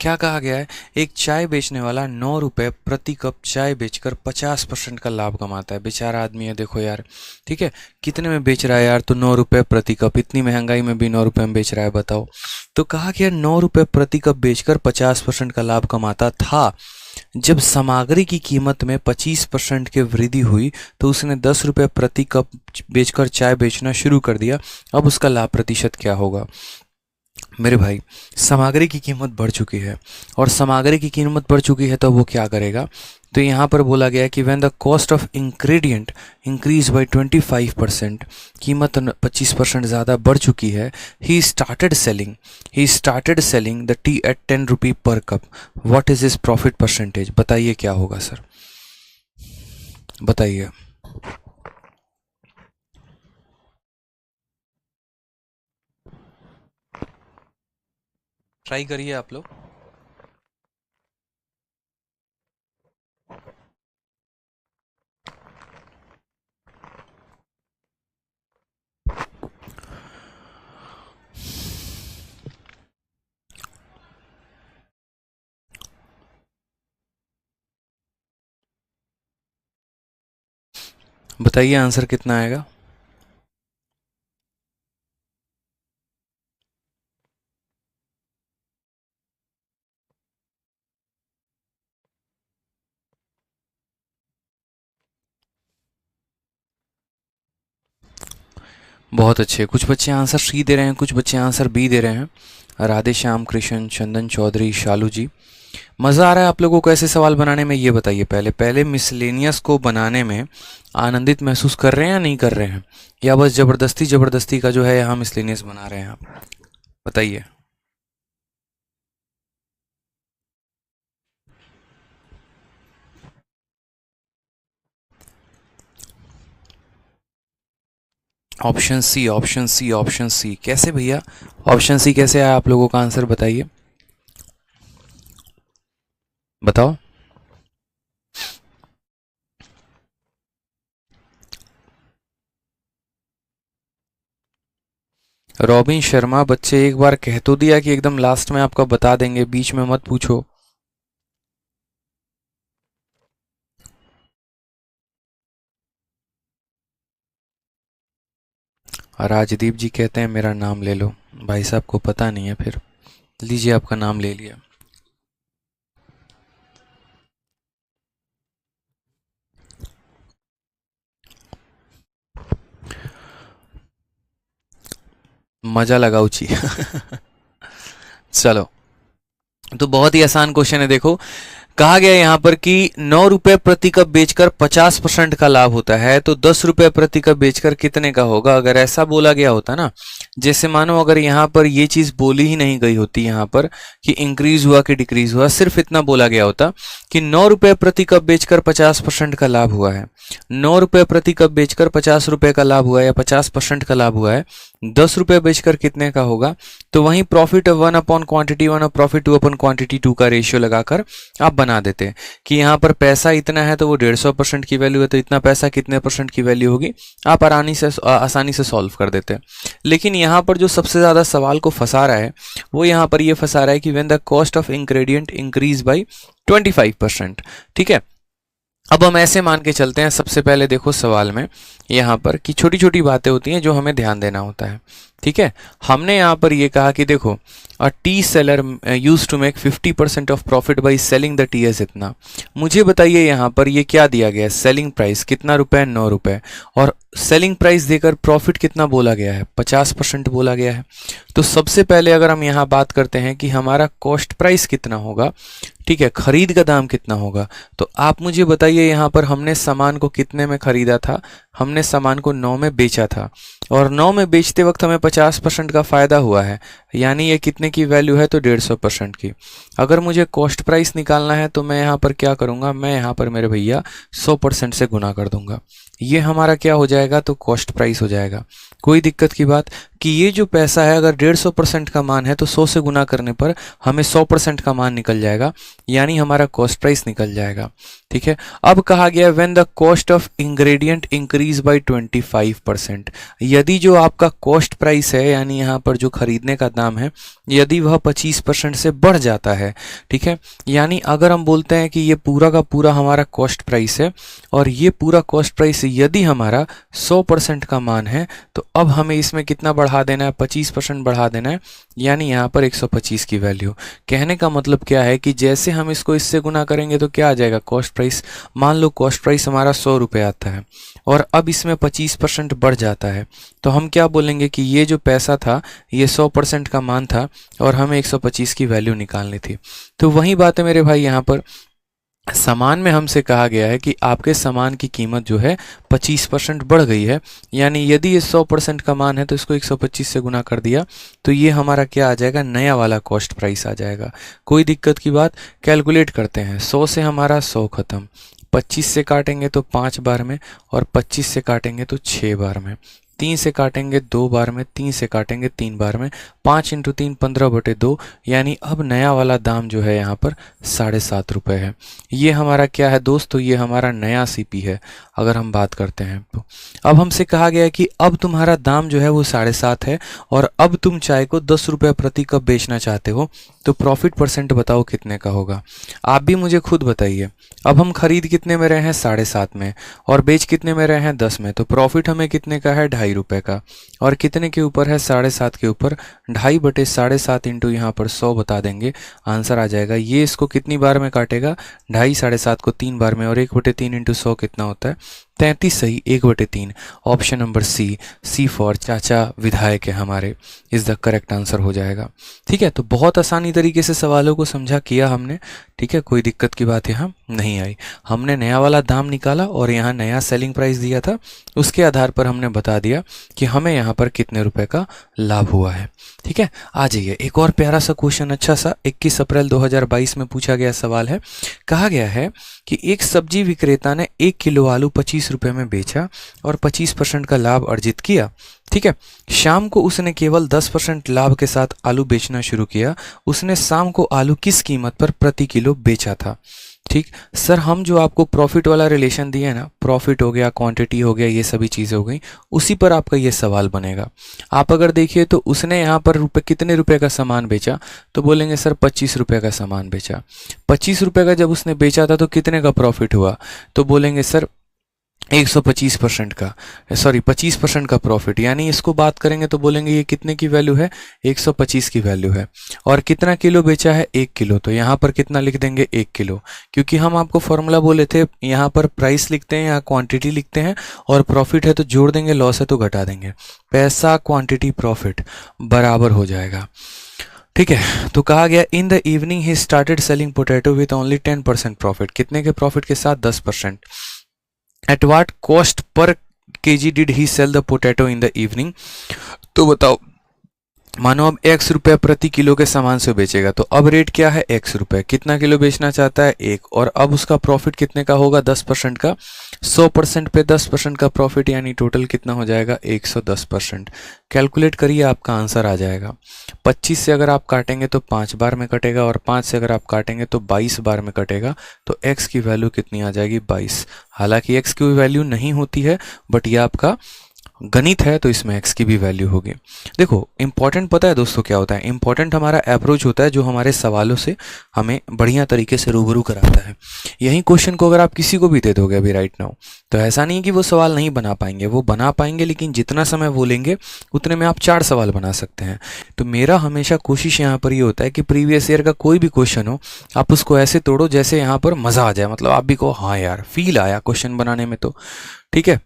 क्या कहा गया है, एक चाय बेचने वाला 9 रुपये प्रति कप चाय बेचकर 50% का लाभ कमाता है। बेचारा आदमी है, देखो यार, ठीक है, कितने में बेच रहा है यार, तो 9 रुपये प्रति कप, इतनी महंगाई में भी 9 रुपये में बेच रहा है, बताओ। तो कहा गया 9 रुपये प्रति कप बेचकर 50% का लाभ कमाता था। जब सामग्री की कीमत में 25% की वृद्धि हुई तो उसने 10 रुपये प्रति कप बेचकर चाय बेचना शुरू कर दिया। अब उसका लाभ प्रतिशत क्या होगा? मेरे भाई, सामग्री की कीमत बढ़ चुकी है, और सामग्री की कीमत बढ़ चुकी है तो वो क्या करेगा? तो यहाँ पर बोला गया है कि when the cost of ingredient increase by 25%, कीमत 25% ज़्यादा बढ़ चुकी है, he started selling the tea at 10 rupee per cup. What is his profit percentage? बताइए क्या होगा सर, बताइए। ट्राई करिए आप लोग। बताइए आंसर कितना आएगा। बहुत अच्छे, कुछ बच्चे आंसर सी दे रहे हैं, कुछ बच्चे आंसर बी दे रहे हैं। राधे श्याम, कृष्ण, चंदन चौधरी, शालू जी, मज़ा आ रहा है आप लोगों को ऐसे सवाल बनाने में? ये बताइए, पहले मिसलेनियस को बनाने में आनंदित महसूस कर रहे हैं या नहीं कर रहे हैं, या बस ज़बरदस्ती का जो है यहाँ मिसलेनियस बना रहे हैं आप? बताइए। Option C, option C, option C कैसे भैया? ऑप्शन सी कैसे आया आप लोगों का आंसर? बताइए, बताओ। रॉबिन शर्मा, बच्चे एक बार कह तो दिया कि एकदम लास्ट में आपका बता देंगे, बीच में मत पूछो। राजदीप जी कहते हैं मेरा नाम ले लो। भाई साहब को पता नहीं है, फिर लीजिए, आपका नाम ले लिया। मजा लगाओ ची। चलो, तो बहुत ही आसान क्वेश्चन है। देखो, कहा गया यहाँ पर कि 9 रुपए प्रति कप बेचकर 50% का लाभ होता है, तो 10 रुपए प्रति कप बेचकर कितने का होगा? अगर ऐसा बोला गया होता ना, जैसे मानो अगर यहाँ पर ये चीज बोली ही नहीं गई होती यहाँ पर कि इंक्रीज हुआ कि डिक्रीज हुआ, सिर्फ इतना बोला गया होता कि 9 रुपए प्रति कप बेचकर 50% का लाभ हुआ है, 9 रुपए प्रति कप बेचकर 50 रुपए का लाभ हुआ है, या 50% का लाभ हुआ है, 10 रुपए बेचकर कितने का होगा? तो वहीं प्रॉफिट 1 अपॉन क्वांटिटी 1 और प्रॉफिट 2 अपॉन क्वांटिटी 2 का रेशियो लगाकर आप बना देते हैं कि यहाँ पर पैसा इतना है तो वो 150% की वैल्यू है, तो इतना पैसा कितने परसेंट की वैल्यू होगी, आप आसानी से सॉल्व कर देते हैं। लेकिन यहाँ पर जो सबसे ज़्यादा सवाल को फंसा रहा है, वो यहाँ पर ये फंसा रहा है कि when the cost of ingredient increase by 25%। ठीक है, अब हम ऐसे मान के चलते हैं, सबसे पहले देखो सवाल में यहाँ पर कि छोटी छोटी बातें होती हैं जो हमें ध्यान देना होता है। ठीक है, हमने यहाँ पर ये कहा कि देखो, a tea seller used to make 50% of profit by selling the tea as इतना। मुझे बताइए यहाँ पर ये क्या दिया गया है? सेलिंग प्राइस कितना रुपए? 9 रुपए। और सेलिंग प्राइस देकर प्रॉफिट कितना बोला गया है? 50% बोला गया है। तो सबसे पहले अगर हम यहाँ बात करते हैं कि हमारा कॉस्ट प्राइस कितना होगा, ठीक है, खरीद का दाम कितना होगा, तो आप मुझे बताइए यहाँ पर हमने सामान को कितने में खरीदा था? हमने सामान को 9 में बेचा था, और 9 में बेचते वक्त हमें 50% का फायदा हुआ है, यानी ये कितने की वैल्यू है? तो 150% की। अगर मुझे कॉस्ट प्राइस निकालना है तो मैं यहाँ पर क्या करूँगा? मैं यहाँ पर मेरे भैया 100% से गुना कर दूंगा। ये हमारा क्या हो जाएगा? तो कॉस्ट प्राइस हो जाएगा। कोई दिक्कत की बात? कि ये जो पैसा है अगर 150% का मान है तो 100 से गुना करने पर हमें 100% का मान निकल जाएगा, यानी हमारा कॉस्ट प्राइस निकल जाएगा। ठीक है, अब कहा गया when the cost of ingredient increase by 25%, यदि जो आपका कॉस्ट प्राइस है यानी यहाँ पर जो खरीदने का दाम है यदि वह 25% से बढ़ जाता है। ठीक है, यानी अगर हम बोलते हैं कि ये पूरा का पूरा हमारा कॉस्ट प्राइस है और ये पूरा कॉस्ट प्राइस यदि हमारा 100% का मान है तो अब हमें इसमें कितना बढ़ा देना है, 25% बढ़ा देना है, यानी यहाँ पर 125 की वैल्यू। कहने का मतलब क्या है कि जैसे हम इसको इससे गुना करेंगे तो क्या आ जाएगा, कॉस्ट प्राइस। मान लो कॉस्ट प्राइस हमारा 100 रुपये आता है और अब इसमें 25% बढ़ जाता है तो हम क्या बोलेंगे कि ये जो पैसा था ये 100% का मान था और हमें 125 की वैल्यू निकालनी थी। तो वही बात है मेरे भाई, यहाँ पर सामान में हमसे कहा गया है कि आपके सामान की कीमत जो है 25% बढ़ गई है, यानी यदि ये 100% का मान है तो इसको 125 से गुना कर दिया तो ये हमारा क्या आ जाएगा, नया वाला कॉस्ट प्राइस आ जाएगा। कोई दिक्कत की बात, कैलकुलेट करते हैं। 100 से हमारा 100 खत्म, 25 से काटेंगे तो 5 बार में और 25 से काटेंगे तो 6 बार में, 3 से काटेंगे 2 बार में, 3 से काटेंगे 3 बार में, 5 इंटू 3 15/2, यानी अब नया वाला दाम जो है यहाँ पर 7.5 रुपये है। ये हमारा क्या है दोस्तों, ये हमारा नया सीपी है अगर हम बात करते हैं तो। अब हमसे कहा गया है कि अब तुम्हारा दाम जो है वो 7.5 है और अब तुम चाय को 10 रुपये प्रति कप बेचना चाहते हो तो प्रॉफिट परसेंट बताओ कितने का होगा। आप भी मुझे खुद बताइए। अब हम खरीद कितने में रहे हैं, 7.5 में, और बेच कितने में रहे हैं, 10 में, तो प्रॉफिट हमें कितने का है, 2.5 रुपये का। और कितने के ऊपर है, 7.5 के ऊपर, 2.5/7.5 इंटू यहाँ पर 100 बता देंगे, आंसर आ जाएगा। ये इसको कितनी बार में काटेगा, 2.5 7.5 को 3 बार में, और 1/3 इंटू 100 कितना होता है, 33। सही, 1/3। ऑप्शन नंबर सी फॉर चाचा विधायक है हमारे, इज द करेक्ट आंसर हो जाएगा। ठीक है, तो बहुत आसानी तरीके से सवालों को समझा किया हमने। ठीक है, कोई दिक्कत की बात यहाँ नहीं आई। हमने नया वाला दाम निकाला और यहाँ नया सेलिंग प्राइस दिया था, उसके आधार पर हमने बता दिया कि हमें यहाँ पर कितने रुपए का लाभ हुआ है। ठीक है, आ जाइए एक और प्यारा सा क्वेश्चन, अच्छा सा 21 अप्रैल 2022 में पूछा गया सवाल है। कहा गया है कि एक सब्जी विक्रेता ने 1 किलो आलू 25 रुपये में बेचा और 25% का लाभ अर्जित किया। ठीक है, शाम को उसने केवल 10% लाभ के साथ आलू बेचना शुरू किया। उसने शाम को आलू किस कीमत पर प्रति किलो बेचा था। ठीक सर, हम जो आपको प्रॉफिट वाला रिलेशन दिए ना, प्रॉफिट हो गया, क्वांटिटी हो गया, ये सभी चीज़ें हो गई, उसी पर आपका ये सवाल बनेगा। आप अगर देखिए तो उसने यहाँ पर कितने रुपए का सामान बेचा, तो बोलेंगे सर 25 रुपये का सामान बेचा। 25 रुपये का जब उसने बेचा था तो कितने का प्रॉफिट हुआ, तो बोलेंगे सर 125% का, सॉरी 25% का प्रॉफिट, यानी इसको बात करेंगे तो बोलेंगे ये कितने की वैल्यू है, 125 की वैल्यू है। और कितना किलो बेचा है, 1 किलो, तो यहाँ पर कितना लिख देंगे, 1 किलो, क्योंकि हम आपको फॉर्मूला बोले थे यहाँ पर प्राइस लिखते हैं, यहाँ क्वांटिटी लिखते हैं, और प्रॉफिट है तो जोड़ देंगे, लॉस है तो घटा देंगे। पैसा क्वांटिटी प्रॉफिट बराबर हो जाएगा। ठीक है, तो कहा गया in the evening he started selling potato with only 10% profit. कितने के प्रॉफिट के साथ, 10%। At what cost per kg did he sell the potato in the evening, तो बताओ, मानो अब x रुपये प्रति किलो के सामान से बेचेगा, तो अब रेट क्या है, x रुपये, कितना किलो बेचना चाहता है, 1, और अब उसका प्रॉफिट कितने का होगा, 10% का। 100% पे 10% का प्रॉफिट, यानी टोटल कितना हो जाएगा, 110%। कैलकुलेट करिए, आपका आंसर आ जाएगा। 25 से अगर आप काटेंगे तो 5 बार में कटेगा, और 5 से अगर आप काटेंगे तो 22 बार में कटेगा, तो x की वैल्यू कितनी आ जाएगी, 22। हालांकि x की वैल्यू नहीं होती है, बट ये आपका गणित है तो इसमें x की भी वैल्यू होगी। देखो इंपॉर्टेंट पता है दोस्तों क्या होता है, इंपॉर्टेंट हमारा अप्रोच होता है जो हमारे सवालों से हमें बढ़िया तरीके से रूबरू कराता है। यही क्वेश्चन को अगर आप किसी को भी दे दोगे अभी राइट नाउ, तो ऐसा नहीं कि वो सवाल नहीं बना पाएंगे, वो बना पाएंगे, लेकिन जितना समय वो लेंगे उतने में आप 4 सवाल बना सकते हैं। तो मेरा हमेशा कोशिश यहाँ पर ये होता है कि प्रीवियस ईयर का कोई भी क्वेश्चन हो, आप उसको ऐसे तोड़ो जैसे यहाँ पर मज़ा आ जाए, मतलब आप भी कहो हाँ यार फील आया क्वेश्चन बनाने में। तो ठीक है,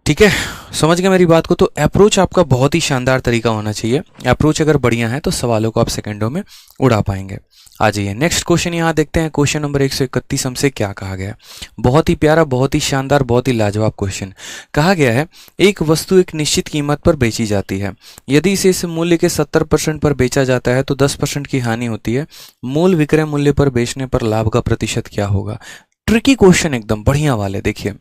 ठीक है, समझ गए मेरी बात को। तो अप्रोच आपका बहुत ही शानदार तरीका होना चाहिए। अप्रोच अगर बढ़िया है तो सवालों को आप सेकंडों में उड़ा पाएंगे। आ जाइए नेक्स्ट क्वेश्चन यहाँ देखते हैं। क्वेश्चन नंबर 131 हमसे क्या कहा गया है। बहुत ही प्यारा, बहुत ही शानदार, बहुत ही लाजवाब क्वेश्चन। कहा गया है एक वस्तु एक निश्चित कीमत पर बेची जाती है। यदि इसे इस मूल्य के 70% पर बेचा जाता है तो 10% की हानि होती है। मूल विक्रय मूल्य पर बेचने पर लाभ का प्रतिशत क्या होगा। ट्रिकी क्वेश्चन एकदम बढ़िया वाले। देखिए,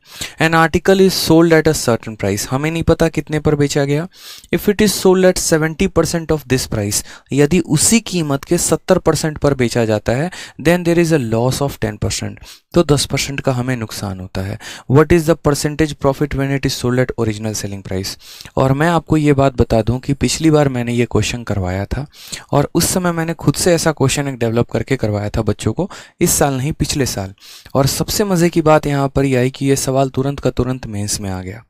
an article is sold at a certain price, हमें नहीं पता कितने पर बेचा गया। If it is sold at 70% of this price, यदि उसी कीमत के 70% पर बेचा जाता है, then there is a loss of 10%, तो 10% का हमें नुकसान होता है। What is the percentage profit when it is sold at original selling price. और मैं आपको ये बात बता दूं कि पिछली बार मैंने ये क्वेश्चन करवाया था और उस समय मैंने खुद से ऐसा क्वेश्चन एक डेवलप करके करवाया था बच्चों को, इस साल नहीं पिछले साल। और सबसे मज़े की बात यहाँ पर यह आई कि ये सवाल तुरंत का तुरंत मेंस में आ गया।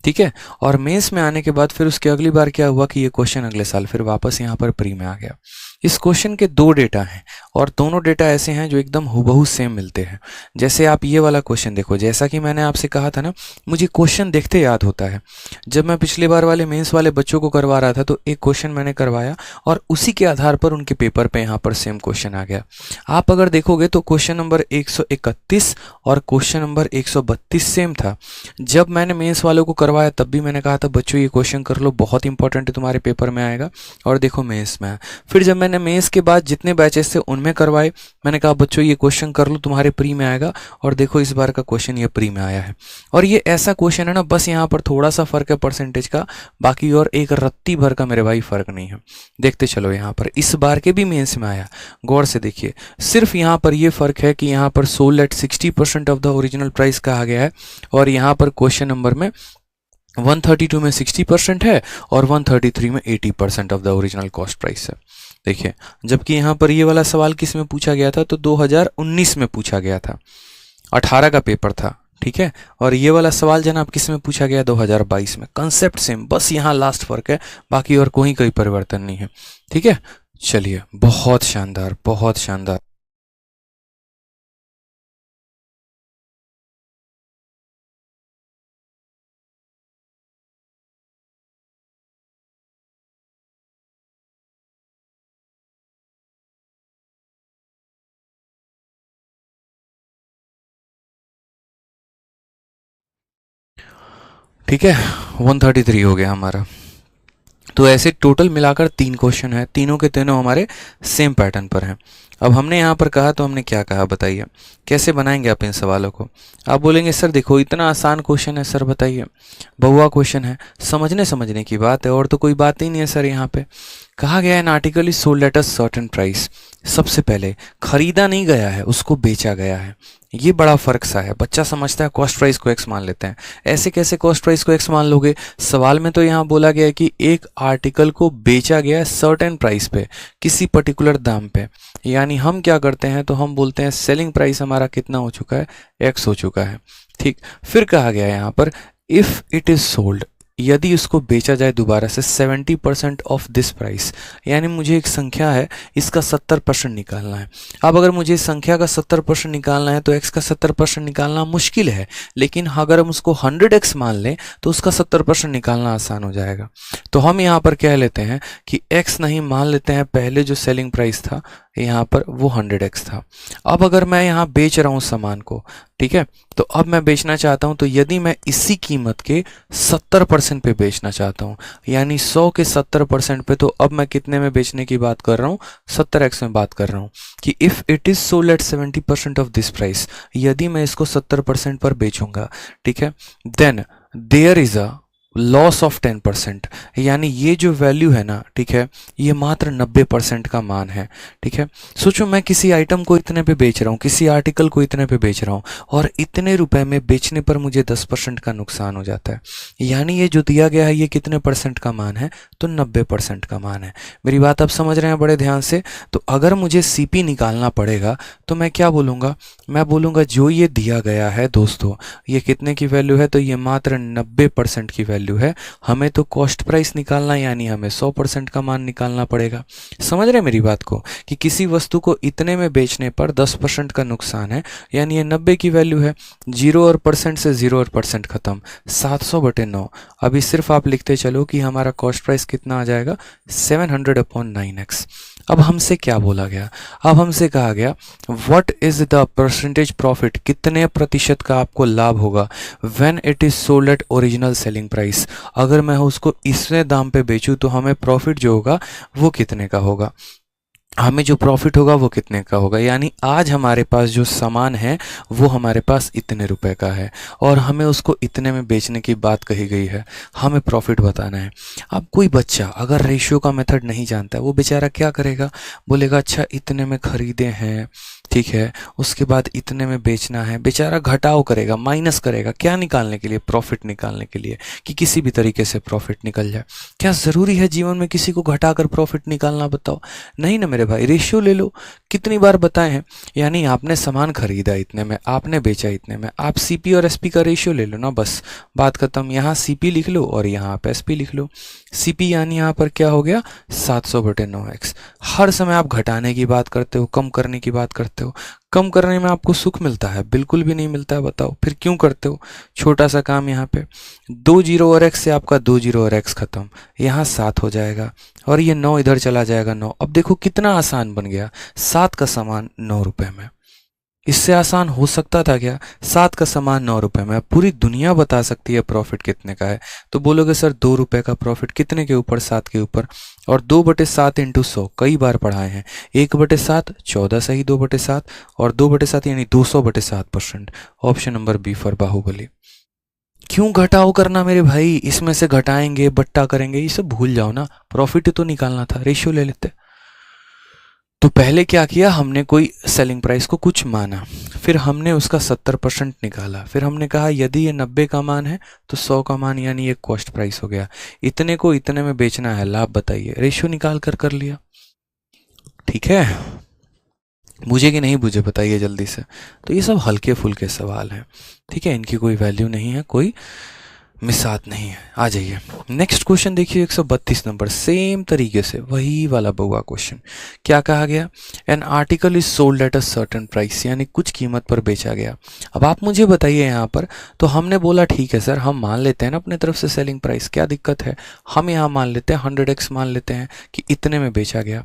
ठीक है, और मेंस में आने के बाद फिर उसके अगली बार क्या हुआ कि ये क्वेश्चन अगले साल फिर वापस यहाँ पर प्री में आ गया। इस क्वेश्चन के दो डेटा हैं और दोनों डेटा ऐसे हैं जो एकदम हूबहू सेम मिलते हैं। जैसे आप ये वाला क्वेश्चन देखो, जैसा कि मैंने आपसे कहा था ना, मुझे क्वेश्चन देखते याद होता है। जब मैं पिछली बार वाले मेंस वाले बच्चों को करवा रहा था तो एक क्वेश्चन मैंने करवाया और उसी के आधार पर उनके पेपर पे यहाँ पर सेम क्वेश्चन आ गया। आप अगर देखोगे तो क्वेश्चन नंबर 131 और क्वेश्चन नंबर 132 सेम था। जब मैंने मेंस वालों को करवाया तब भी मैंने कहा था बच्चों ये क्वेश्चन कर लो, बहुत इंपॉर्टेंट है, तुम्हारे पेपर में आएगा। और देखो मेंस में आया। फिर जब मैंने मेंस के बाद जितने बैचेस थे उनमें करवाए, मैंने कहा बच्चों ये क्वेश्चन कर लो, तुम्हारे प्री में आएगा। और देखो इस बार का क्वेश्चन ये प्री में आया है। और ये ऐसा क्वेश्चन है ना, बस यहाँ पर थोड़ा सा फर्क है परसेंटेज का, बाकी और एक रत्ती भर का मेरे भाई फर्क नहीं है। देखते चलो, यहाँ पर इस बार के भी मेंस में आया, गौर से देखिए। सिर्फ यहाँ पर ये फर्क है कि यहाँ पर sold at 60% of the original price कहा गया है और यहाँ पर क्वेश्चन नंबर में 132 में 60% है और 133 में 80% of the original cost price है। देखिए, जबकि यहाँ पर ये वाला सवाल किस में पूछा गया था तो 2019 में पूछा गया था, 18 का पेपर था। ठीक है, और ये वाला सवाल जनाब किस में पूछा गया 2022 में। कंसेप्ट सेम, बस यहाँ लास्ट फर्क है, बाकी और कोई परिवर्तन नहीं है। ठीक है, चलिए, बहुत शानदार, बहुत शानदार। ठीक है, 133 हो गया हमारा। तो ऐसे टोटल मिलाकर 3 क्वेश्चन है, तीनों के तीनों हमारे सेम पैटर्न पर हैं। अब हमने यहाँ पर कहा तो हमने क्या कहा बताइए, कैसे बनाएंगे आप इन सवालों को। आप बोलेंगे सर देखो इतना आसान क्वेश्चन है सर, बताइए बहुआ क्वेश्चन है, समझने की बात है और तो कोई बात ही नहीं है सर। यहाँ पे कहा गया है N article is sold at a certain price. सबसे पहले खरीदा नहीं गया है, उसको बेचा गया है। ये बड़ा फर्क सा है। बच्चा समझता है कॉस्ट प्राइस को एक्स मान लेते हैं, ऐसे कैसे कॉस्ट प्राइस को एक्स मान लोगे। सवाल में तो यहाँ बोला गया है कि एक आर्टिकल को बेचा गया है सर्टेन प्राइस पे, किसी पर्टिकुलर दाम पे। यानी हम क्या करते हैं तो हम बोलते हैं सेलिंग प्राइस हमारा कितना हो चुका है, एक्स हो चुका है। ठीक, फिर कहा गया है यहाँ पर इफ इट इज सोल्ड, यदि उसको बेचा जाए दोबारा से 70% ऑफ दिस प्राइस, यानी मुझे एक संख्या है इसका 70% निकालना है। अब अगर मुझे इस संख्या का 70% निकालना है तो x का 70% निकालना मुश्किल है, लेकिन अगर हम उसको 100x मान लें तो उसका 70% निकालना आसान हो जाएगा। तो हम यहाँ पर कह लेते हैं कि x नहीं, मान लेते हैं पहले जो सेलिंग प्राइस था यहाँ पर वो 100x था। अब अगर मैं यहाँ बेच रहा हूँ सामान को, ठीक है, तो अब मैं बेचना चाहता हूँ, तो यदि मैं इसी कीमत के 70% पे बेचना चाहता हूँ, यानी 100 के 70% पे, तो अब मैं कितने में बेचने की बात कर रहा हूँ, 70x में बात कर रहा हूँ कि if it is sold at 70% of this price, यदि मैं इसको 70% पर बेचूंगा, ठीक है, then there is a loss of 10%, यानी ये जो वैल्यू है ना, ठीक है, ये मात्र 90% का मान है। ठीक है, सोचो मैं किसी आइटम को इतने पे बेच रहा हूँ, किसी आर्टिकल को इतने पे बेच रहा हूँ और इतने रुपए में बेचने पर मुझे 10% का नुकसान हो जाता है। यानी ये जो दिया गया है ये कितने परसेंट का मान है, तो 90% का मान है। मेरी बात आप समझ रहे हैं बड़े ध्यान से। तो अगर मुझे सीपी निकालना पड़ेगा तो मैं क्या बोलूँगा, मैं बोलूँगा जो ये दिया गया है दोस्तों, ये कितने की वैल्यू है, तो ये मात्र 90% की वैल्यू वैल्यू है, हमें तो कॉस्ट प्राइस निकालना, यानी हमें 100% का मान निकालना पड़ेगा। समझ रहे मेरी बात को, कि किसी वस्तु को इतने में बेचने पर 10% का नुकसान है, यानी ये 90 की वैल्यू है। 0 और परसेंट से 0 और परसेंट खत्म, 700/9। अभी सिर्फ आप लिखते चलो कि हमारा कॉस्ट प्राइस कितना आ जाएगा, 700/9x। अब हमसे क्या बोला गया, अब हमसे कहा गया what is the percentage profit, कितने प्रतिशत का आपको लाभ होगा when it is sold at original selling price. अगर मैं उसको इसमें दाम पे बेचूं तो हमें प्रॉफिट जो होगा वो कितने का होगा, हमें जो प्रॉफिट होगा वो कितने का होगा। यानी आज हमारे पास जो सामान है वो हमारे पास इतने रुपए का है और हमें उसको इतने में बेचने की बात कही गई है, हमें प्रॉफिट बताना है। अब कोई बच्चा अगर रेशियो का मेथड नहीं जानता है, वो बेचारा क्या करेगा, बोलेगा अच्छा इतने में खरीदे हैं, ठीक है, उसके बाद इतने में बेचना है। बेचारा घटाव करेगा, माइनस करेगा, क्या निकालने के लिए, प्रॉफिट निकालने के लिए, कि किसी भी तरीके से प्रॉफिट निकल जाए। क्या ज़रूरी है जीवन में किसी को घटाकर प्रॉफिट निकालना, बताओ? नहीं ना मेरे भाई, रेशियो ले लो। कितनी बार बताए हैं, यानी आपने सामान खरीदा इतने में, आपने बेचा इतने में, आप सीपी और एसपी का रेशियो ले लो ना, बस बात खत्म। यहाँ सीपी लिख लो और यहाँ आप एसपी लिख लो। सीपी यानी यहाँ पर क्या हो गया, 700/9x। हर समय आप घटाने की बात करते हो, कम करने की बात करते हो। कम करने में आपको सुख मिलता है? बिल्कुल भी नहीं मिलता है। बताओ फिर क्यों करते हो? छोटा सा काम यहाँ पे, 2 0 और x से आपका 2 0 और x खत्म, यहाँ 7 हो जाएगा और ये 9 इधर चला जाएगा, 9। अब देखो कितना आसान बन गया, 7 का सामान 9 रुपए में। इससे आसान हो सकता था क्या? 7 का सामान 9 रुपए में। अब पूरी दुनिया बता सकती है प्रॉफिट कितने का है। तो बोलोगे सर 2 रुपए का प्रॉफिट कितने के ऊपर, 7 के ऊपर। और 2/7 इंटू 100 कई बार पढ़ाए हैं। 1/7 14 सही, 2/7 और 2/7 यानी 200/7%। Option number B for Baahubali. क्यों घटाव करना मेरे भाई, इसमें से घटाएंगे, बट्टा करेंगे, ये सब भूल जाओ ना। प्रॉफिट तो निकालना था, रेशियो ले लेते। तो पहले क्या किया हमने, कोई सेलिंग प्राइस को कुछ माना, फिर हमने उसका 70% निकाला, फिर हमने कहा यदि ये 90 का मान है तो 100 का मान, यानी ये कॉस्ट प्राइस हो गया। इतने को इतने में बेचना है, लाभ बताइए, रेशियो निकाल कर लिया। ठीक है, बुझे कि नहीं बुझे बताइए जल्दी से। तो ये सब हल्के फुल्के सवाल हैं, ठीक है, इनकी कोई वैल्यू नहीं है, कोई मिसात नहीं है। आ जाइए नेक्स्ट क्वेश्चन देखिए, 132 नंबर, सेम तरीके से वही वाला बउआ क्वेश्चन। क्या कहा गया, N article is sold at a certain price, यानी कुछ कीमत पर बेचा गया। अब आप मुझे बताइए यहाँ पर, तो हमने बोला ठीक है सर, हम मान लेते हैं ना अपने तरफ से सेलिंग प्राइस, क्या दिक्कत है, हम यहाँ मान लेते हैं 100x मान लेते हैं कि इतने में बेचा गया।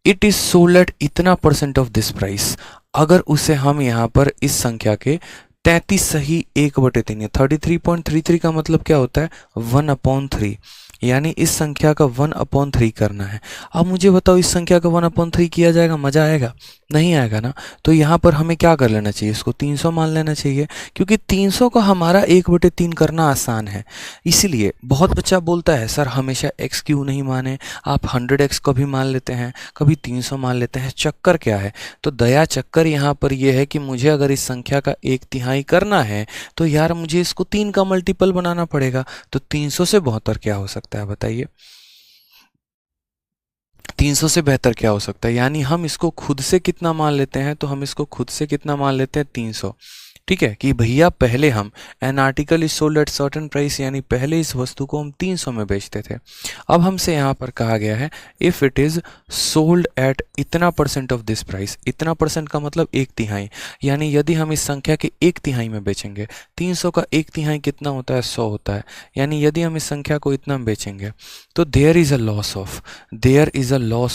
इट इज सोल्ड एट इतना % ऑफ दिस प्राइस। अगर उसे हम यहाँ पर इस संख्या के 33 सही 1/3 है, 33.33 का मतलब क्या होता है, 1/3, यानी इस संख्या का 1/3 करना है। अब मुझे बताओ इस संख्या का 1/3 किया जाएगा, मजा आएगा? नहीं आएगा ना। तो यहाँ पर हमें क्या कर लेना चाहिए, इसको 300 मान लेना चाहिए, क्योंकि 300 का हमारा 1/3 करना आसान है। इसीलिए बहुत बच्चा बोलता है सर हमेशा x क्यों नहीं माने, आप 100x को भी मान लेते हैं, कभी 300 मान लेते हैं, चक्कर क्या है? तो दया चक्कर यहाँ पर यह है कि मुझे अगर इस संख्या का 1/3 करना है तो यार मुझे इसको 3 का मल्टीपल बनाना पड़ेगा। तो 300 से बेहतर क्या हो सकता है बताइए, 300 से बेहतर क्या हो सकता है? यानी हम इसको खुद से कितना मान लेते हैं, तो हम इसको खुद से कितना मान लेते हैं, 300। ठीक है, कि भैया पहले हम N article is sold at certain price, यानी पहले इस वस्तु को हम 300 में बेचते थे। अब हमसे यहाँ पर कहा गया है if it is sold eight इतना % ऑफ दिस प्राइस। इतना % का मतलब 1/3, यानी यदि हम इस संख्या के 1/3 में बेचेंगे, 300 का 1/3 कितना होता है, 100 होता है, यानी यदि हम इस संख्या को इतना में बेचेंगे तो there is a loss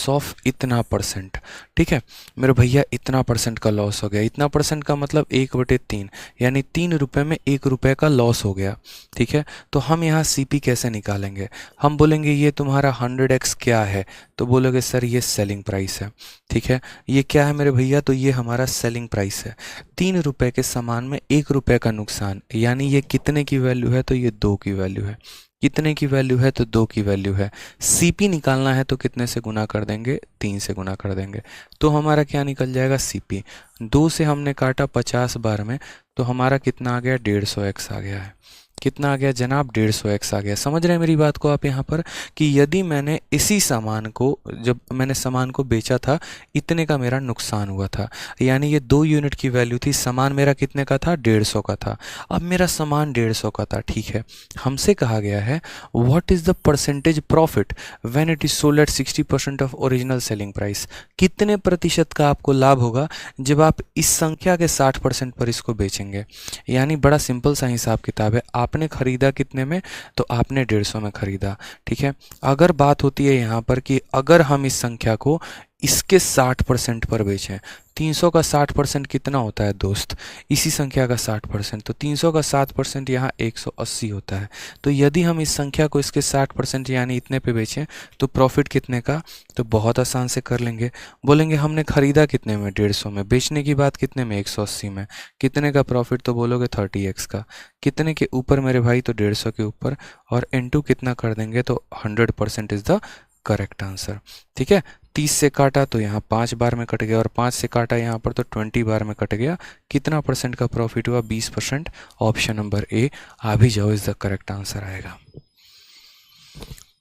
of इतना %। ठीक है मेरे भैया, इतना % का लॉस हो गया। इतना % का मतलब 1/3, यानी 3 रुपए में 1 रुपए का लॉस हो गया। ठीक है, तो हम यहाँ सीपी कैसे निकालेंगे? हम बोलेंगे ये तुम्हारा 100x क्या है, तो बोलोगे सर ये सेलिंग प्राइस है। ठीक है, ये क्या है मेरे भैया, तो ये हमारा सेलिंग प्राइस है। 3 रुपए के सामान में 1 रुपए का नुकसान, यानी ये कितने की वैल्यू है, तो ये 2 की वैल्यू है। कितने की वैल्यू है, तो 2 की वैल्यू है। सीपी निकालना है तो कितने से गुना कर देंगे, 3 से गुना कर देंगे, तो हमारा क्या निकल जाएगा, सीपी। 2 से हमने काटा 50 बार में, तो हमारा कितना आ गया, 150x आ गया है। कितना आ गया जनाब 150x आ गया। समझ रहे हैं मेरी बात को आप यहाँ पर कि यदि मैंने इसी सामान को, जब मैंने सामान को बेचा था इतने का मेरा नुकसान हुआ था, यानी ये 2 यूनिट की वैल्यू थी, सामान मेरा कितने का था 150 का था। अब मेरा सामान 150 का था, ठीक है। हमसे कहा गया है what is the percentage profit when it is sold eight 60% of original selling price. कितने प्रतिशत का आपको लाभ होगा जब आप इस संख्या के 60% पर इसको बेचेंगे। यानी बड़ा सिंपल सा हिसाब किताब है, आपने खरीदा कितने में, तो आपने 150 में खरीदा, ठीक है। अगर बात होती है यहाँ पर कि अगर हम इस संख्या को इसके 60% पर बेचें, 300 का 60% कितना होता है दोस्त, इसी संख्या का 60%, तो 300 का 7% यहाँ 180 होता है। तो यदि हम इस संख्या को इसके 60% यानी इतने पे बेचें तो प्रॉफिट कितने का, तो बहुत आसान से कर लेंगे। बोलेंगे हमने खरीदा कितने में 150 में, बेचने की बात कितने में 180 में, कितने का प्रॉफिट, तो बोलोगे 30x का। कितने के ऊपर मेरे भाई, तो 150 के ऊपर, और इनटू कितना कर देंगे, तो 100% इज द करेक्ट आंसर, ठीक है। 30 से काटा तो यहाँ 5 बार में कट गया, और 5 से काटा यहाँ पर तो 20 बार में कट गया। कितना परसेंट का प्रॉफिट हुआ, 20%। ऑप्शन नंबर ए आ भी जाओ इज द करेक्ट आंसर आएगा।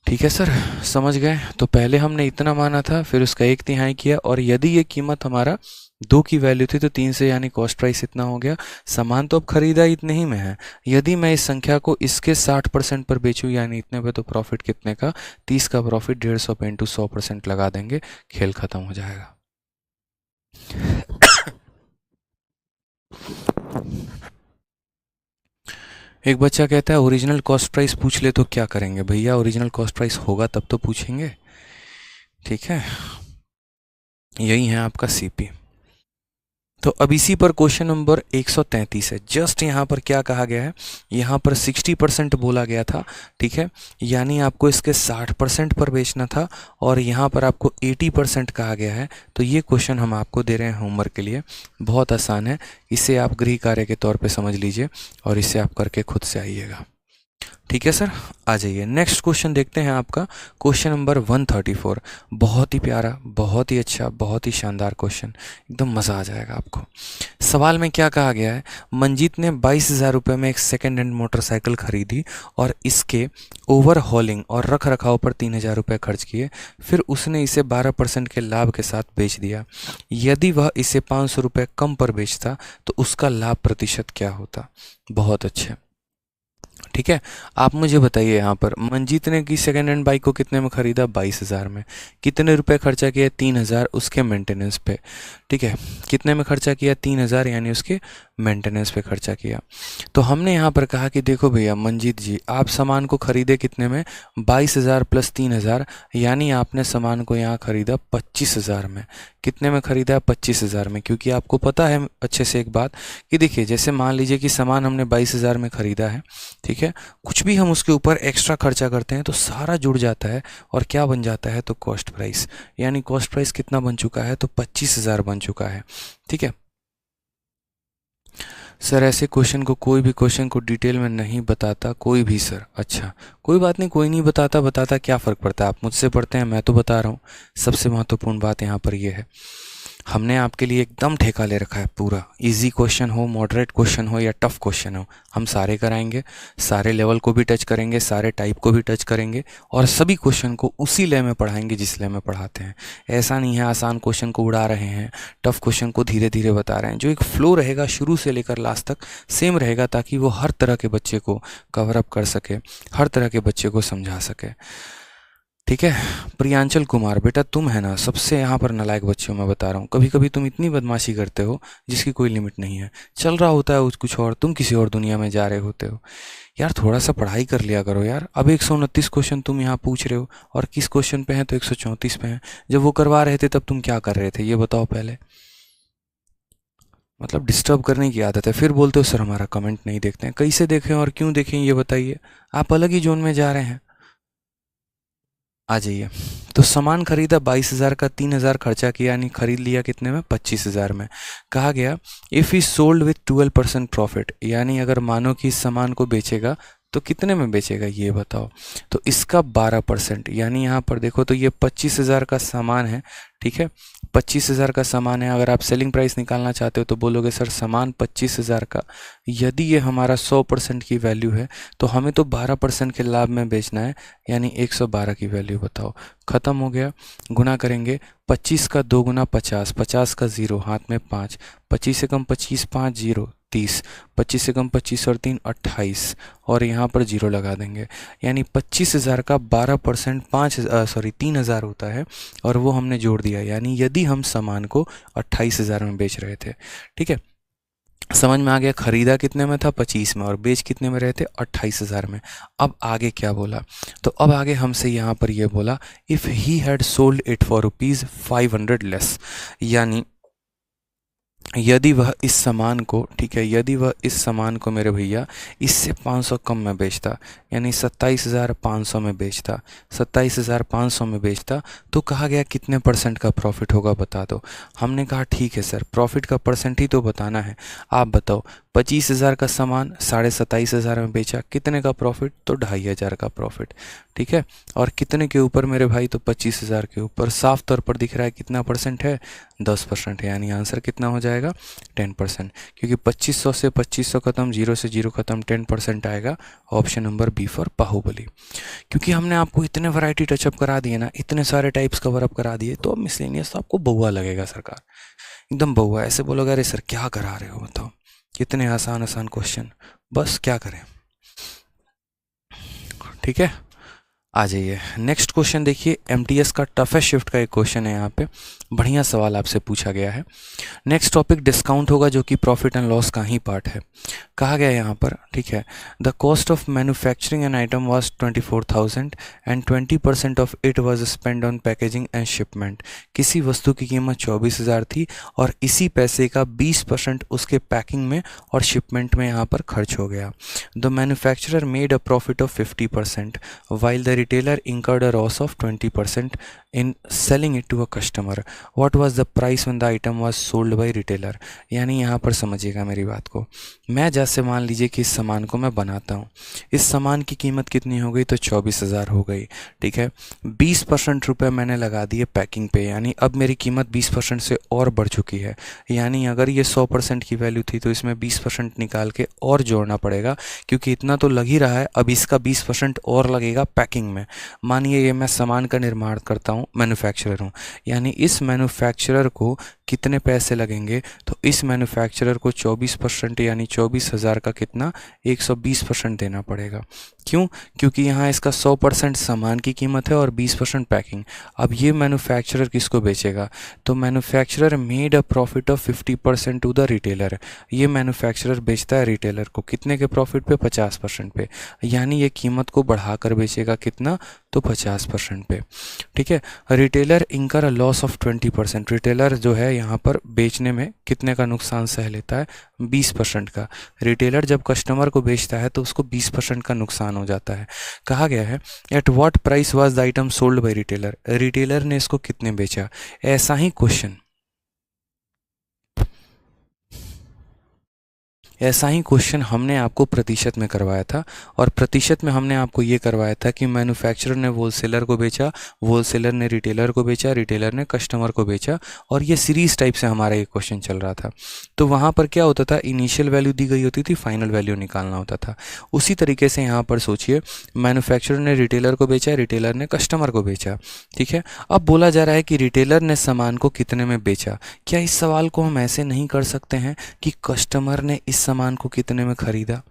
ठीक है सर, समझ गए। तो पहले हमने इतना माना था, फिर उसका 1/3 किया, और यदि ये कीमत हमारा 2 की वैल्यू थी तो 3 से यानी कॉस्ट प्राइस इतना हो गया। सामान तो अब खरीदा इतने ही में है, यदि मैं इस संख्या को इसके 60% पर बेचूं यानी इतने पे, तो प्रॉफिट कितने का, 30 का प्रॉफिट 150 पे इंटू 100% लगा देंगे, खेल खत्म हो जाएगा। एक बच्चा कहता है ओरिजिनल कॉस्ट प्राइस पूछ ले तो क्या करेंगे। भैया ओरिजिनल कॉस्ट प्राइस होगा तब तो पूछेंगे, ठीक है। यही है आपका सीपी। तो अब इसी पर क्वेश्चन नंबर 133 है। जस्ट यहाँ पर क्या कहा गया है, यहाँ पर 60% बोला गया था, ठीक है, यानी आपको इसके 60% पर बेचना था, और यहाँ पर आपको 80% कहा गया है। तो ये क्वेश्चन हम आपको दे रहे हैं होमवर्क के लिए, बहुत आसान है, इसे आप गृह कार्य के तौर पे समझ लीजिए और इसे आप करके खुद से आइएगा। ठीक है सर, आ जाइए नेक्स्ट क्वेश्चन देखते हैं आपका क्वेश्चन नंबर 134। बहुत ही प्यारा, बहुत ही अच्छा, बहुत ही शानदार क्वेश्चन, एकदम मज़ा आ जाएगा आपको। सवाल में क्या कहा गया है, मंजीत ने 22,000 रुपये में एक सेकेंड हैंड मोटरसाइकिल खरीदी और इसके ओवरहॉलिंग और रख रखाव पर 3,000 रुपये खर्च किए, फिर उसने इसे 12% के लाभ के साथ बेच दिया। यदि वह इसे 500 रुपये कम पर बेचता तो उसका लाभ प्रतिशत क्या होता। बहुत अच्छे, ठीक है। आप मुझे बताइए यहाँ पर मंजीत ने की सेकेंड हैंड बाइक को कितने में खरीदा, 22,000 में। कितने रुपए खर्चा किया, 3,000 उसके मेंटेनेंस पे, ठीक है। कितने में खर्चा किया, 3,000 यानी उसके मेंटेनेंस पे खर्चा किया। तो हमने यहाँ पर कहा कि देखो भैया मंजीत जी, आप सामान को खरीदे कितने में, 22,000 प्लस 3,000, यानी आपने सामान को यहाँ खरीदा 25,000 में। कितने में खरीदा है, 25,000 में। क्योंकि आपको पता है अच्छे से एक बात कि देखिए, जैसे मान लीजिए कि सामान हमने 22,000 में खरीदा है, ठीक है, कुछ भी हम उसके ऊपर एक्स्ट्रा खर्चा करते हैं तो सारा जुड़ जाता है और क्या बन जाता है, तो कॉस्ट प्राइस। यानी कॉस्ट प्राइस कितना बन चुका है, तो 25,000 बन चुका है, ठीक है। सर ऐसे क्वेश्चन को, कोई भी क्वेश्चन को डिटेल में नहीं बताता कोई भी सर। अच्छा कोई बात नहीं, कोई नहीं बताता, बताता क्या फ़र्क पड़ता है, आप मुझसे पढ़ते हैं, मैं तो बता रहा हूँ। सबसे महत्वपूर्ण बात यहाँ पर यह है, हमने आपके लिए एकदम ठेका ले रखा है पूरा। इजी क्वेश्चन हो, मॉडरेट क्वेश्चन हो या टफ क्वेश्चन हो, हम सारे कराएंगे, सारे लेवल को भी टच करेंगे, सारे टाइप को भी टच करेंगे, और सभी क्वेश्चन को उसी ले में पढ़ाएंगे जिस ले में पढ़ाते हैं। ऐसा नहीं है आसान क्वेश्चन को उड़ा रहे हैं, टफ क्वेश्चन को धीरे धीरे बता रहे हैं। जो एक फ्लो रहेगा शुरू से लेकर लास्ट तक सेम रहेगा, ताकि वो हर तरह के बच्चे को कवर अप कर सके, हर तरह के बच्चे को समझा सके, ठीक है। प्रियांचल कुमार, बेटा तुम है ना सबसे यहाँ पर नालायक बच्चों में बता रहा हूँ। कभी कभी तुम इतनी बदमाशी करते हो जिसकी कोई लिमिट नहीं है। चल रहा होता है कुछ और, तुम किसी और दुनिया में जा रहे होते हो। यार थोड़ा सा पढ़ाई कर लिया करो यार। अब 129 क्वेश्चन तुम यहाँ पूछ रहे हो, और किस क्वेश्चन पे हैं, तो 134 पे हैं। जब वो करवा रहे थे तब तुम क्या कर रहे थे, ये बताओ पहले। मतलब डिस्टर्ब करने की आदत है, फिर बोलते हो सर हमारा कमेंट नहीं देखते हैं। कैसे देखें और क्यों देखें ये बताइए, आप अलग ही जोन में जा रहे हैं। आ जाइए। तो सामान खरीदा 22,000 का, 3,000 खर्चा किया, यानी खरीद लिया कितने में, 25,000 में। कहा गया if he sold with 12% profit, यानी अगर मानो कि इस सामान को बेचेगा तो कितने में बेचेगा ये बताओ। तो इसका 12%, यानी यहाँ पर देखो तो ये 25,000 का सामान है, ठीक है, 25,000 का सामान है, अगर आप सेलिंग प्राइस निकालना चाहते हो तो बोलोगे सर सामान 25,000 का, यदि ये हमारा 100% की वैल्यू है तो हमें तो 12% के लाभ में बेचना है, यानी 112 की वैल्यू बताओ। ख़त्म हो गया। गुना करेंगे, 25 का 2 गुना 50, 50 का 0 हाथ में 5, 25 से कम 25, 5 0 30, 25 से कम 25 और 3 28, और यहाँ पर 0 लगा देंगे, यानी 25,000 का 12% 3,000 होता है, और वो हमने जोड़ दिया, यानी यदि हम सामान को 28,000 में बेच रहे थे। ठीक है, समझ में आ गया। खरीदा कितने में था? 25 में, और बेच कितने में रहे थे? 28,000 में। अब आगे क्या बोला? तो अब आगे हमसे यहाँ पर ये बोला, if he had sold it for ₹500 less, यानी यदि वह इस सामान को, ठीक है, यदि वह इस सामान को मेरे भैया इससे 500 कम में बेचता, यानी 27,500 में बेचता, 27,500 में बेचता, तो कहा गया कितने % का प्रॉफिट होगा बता दो। हमने कहा ठीक है सर, प्रॉफिट का परसेंट ही तो बताना है। आप बताओ, 25,000 का सामान 27,500 में बेचा, कितने का प्रॉफिट? तो 2,500 का प्रॉफिट। ठीक है, और कितने के ऊपर मेरे भाई? तो 25,000 के ऊपर। साफ तौर पर दिख रहा है कितना % है? 10% है, यानी आंसर कितना हो जाएगा? 10%, क्योंकि 2500 से 2500 खत्म, 0 से 0 खत्म, 10% आएगा। Option number B for Baahubali. क्योंकि हमने आपको इतने वैरायटी टचअप करा दिए ना, इतने सारे टाइप्स कवर अप करा दिए, तो अब मिसलेनियस तो आपको बहुआ लगेगा सरकार, एकदम बहुआ। ऐसे बोलोगे अरे सर क्या करा रहे हो, बताओ कितने आसान आसान क्वेश्चन, बस क्या करें। ठीक है, आ जाइए नेक्स्ट क्वेश्चन देखिए। एमटीएस का टफेस्ट शिफ्ट का एक क्वेश्चन है, यहाँ पे बढ़िया सवाल आपसे पूछा गया है। नेक्स्ट टॉपिक डिस्काउंट होगा, जो कि प्रॉफिट एंड लॉस का ही पार्ट है। कहा गया है यहाँ पर, ठीक है, the cost of manufacturing an item was 24,000 and 20% of it was spend on packaging and shipment. किसी वस्तु की कीमत 24,000 थी और इसी पैसे का 20% उसके पैकिंग में और शिपमेंट में यहाँ पर खर्च हो गया। The manufacturer made a profit of 50% while the retailer incurred a loss of 20% in selling it to a customer. What was the price when the item was sold by retailer? यानी यहाँ पर समझिएगा मेरी बात को। मैं जैसे मान लीजिए कि इस सामान को मैं बनाता हूँ, इस सामान की कीमत कितनी हो गई? तो 24,000 हो गई। ठीक है, 20% रुपये मैंने लगा दिए पैकिंग पे, यानी अब मेरी कीमत 20% से और बढ़ चुकी है। यानी अगर ये 100% की वैल्यू थी तो इसमें 20% निकाल के और जोड़ना पड़ेगा, क्योंकि इतना तो लग ही रहा है, अब इसका 20% और लगेगा पैकिंग में। मानिए ये मैं सामान का निर्माण करता हूँ, मैन्युफैक्चरर हूँ, यानी इस मैन्युफैक्चरर को कितने पैसे लगेंगे? तो इस मैन्युफैक्चरर को 24%, यानी 24,000 का कितना? 120% देना पड़ेगा। क्यों? क्योंकि यहाँ इसका 100% सामान की कीमत है और 20% पैकिंग। अब ये मैन्युफैक्चरर किसको बेचेगा? तो manufacturer made a profit of 50% to the retailer. ये मैन्युफैक्चरर बेचता है रिटेलर को कितने के प्रॉफिट पे? 50% पे, यानी ये कीमत को बढ़ाकर बेचेगा कितना? तो 50% पे। ठीक है, रिटेलर इंकर अ लॉस ऑफ 20%। रिटेलर जो है यहाँ पर बेचने में कितने का नुकसान सह लेता है? 20% का। रिटेलर जब कस्टमर को बेचता है तो उसको 20% का नुकसान हो जाता है। कहा गया है at what price was the item sold by retailer. Retailer ने इसको कितने बेचा? ऐसा ही क्वेश्चन, ऐसा ही क्वेश्चन हमने आपको प्रतिशत में करवाया था, और प्रतिशत में हमने आपको ये करवाया था कि मैन्युफैक्चरर ने होलसेलर को बेचा, होलसेलर ने रिटेलर को बेचा, रिटेलर ने कस्टमर को बेचा, और ये सीरीज टाइप से हमारा ये क्वेश्चन चल रहा था। तो वहाँ पर क्या होता था? इनिशियल वैल्यू दी गई होती थी, फाइनल वैल्यू निकालना होता था। उसी तरीके से यहाँ पर सोचिए, मैन्युफैक्चरर ने रिटेलर को बेचा, रिटेलर ने कस्टमर को बेचा। ठीक है, अब बोला जा रहा है कि रिटेलर ने सामान को कितने में बेचा। क्या इस सवाल को हम ऐसे नहीं कर सकते हैं कि कस्टमर ने इस सामान को कितने में खरीदा?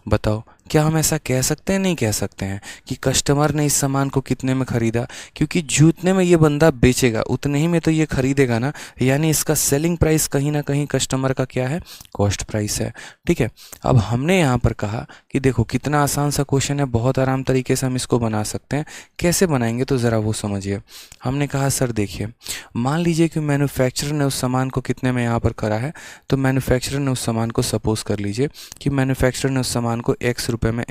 बताओ, क्या हम ऐसा कह सकते हैं? नहीं कह सकते हैं कि कस्टमर ने इस सामान को कितने में खरीदा, क्योंकि जितने में ये बंदा बेचेगा उतने ही में तो ये खरीदेगा ना, यानी इसका सेलिंग प्राइस कहीं ना कहीं कस्टमर का क्या है? कॉस्ट प्राइस है। ठीक है, अब हमने यहाँ पर कहा कि देखो कितना आसान सा क्वेश्चन है, बहुत आराम तरीके से हम इसको बना सकते हैं। कैसे बनाएंगे तो ज़रा वो समझिए। हमने कहा सर देखिए, मान लीजिए कि मैन्युफैक्चरर ने उस सामान को कितने में यहाँ पर करा है, तो मैन्युफैक्चरर ने उस सामान को, सपोज कर लीजिए कि मैन्युफैक्चरर ने उस सामान को X रुपये में,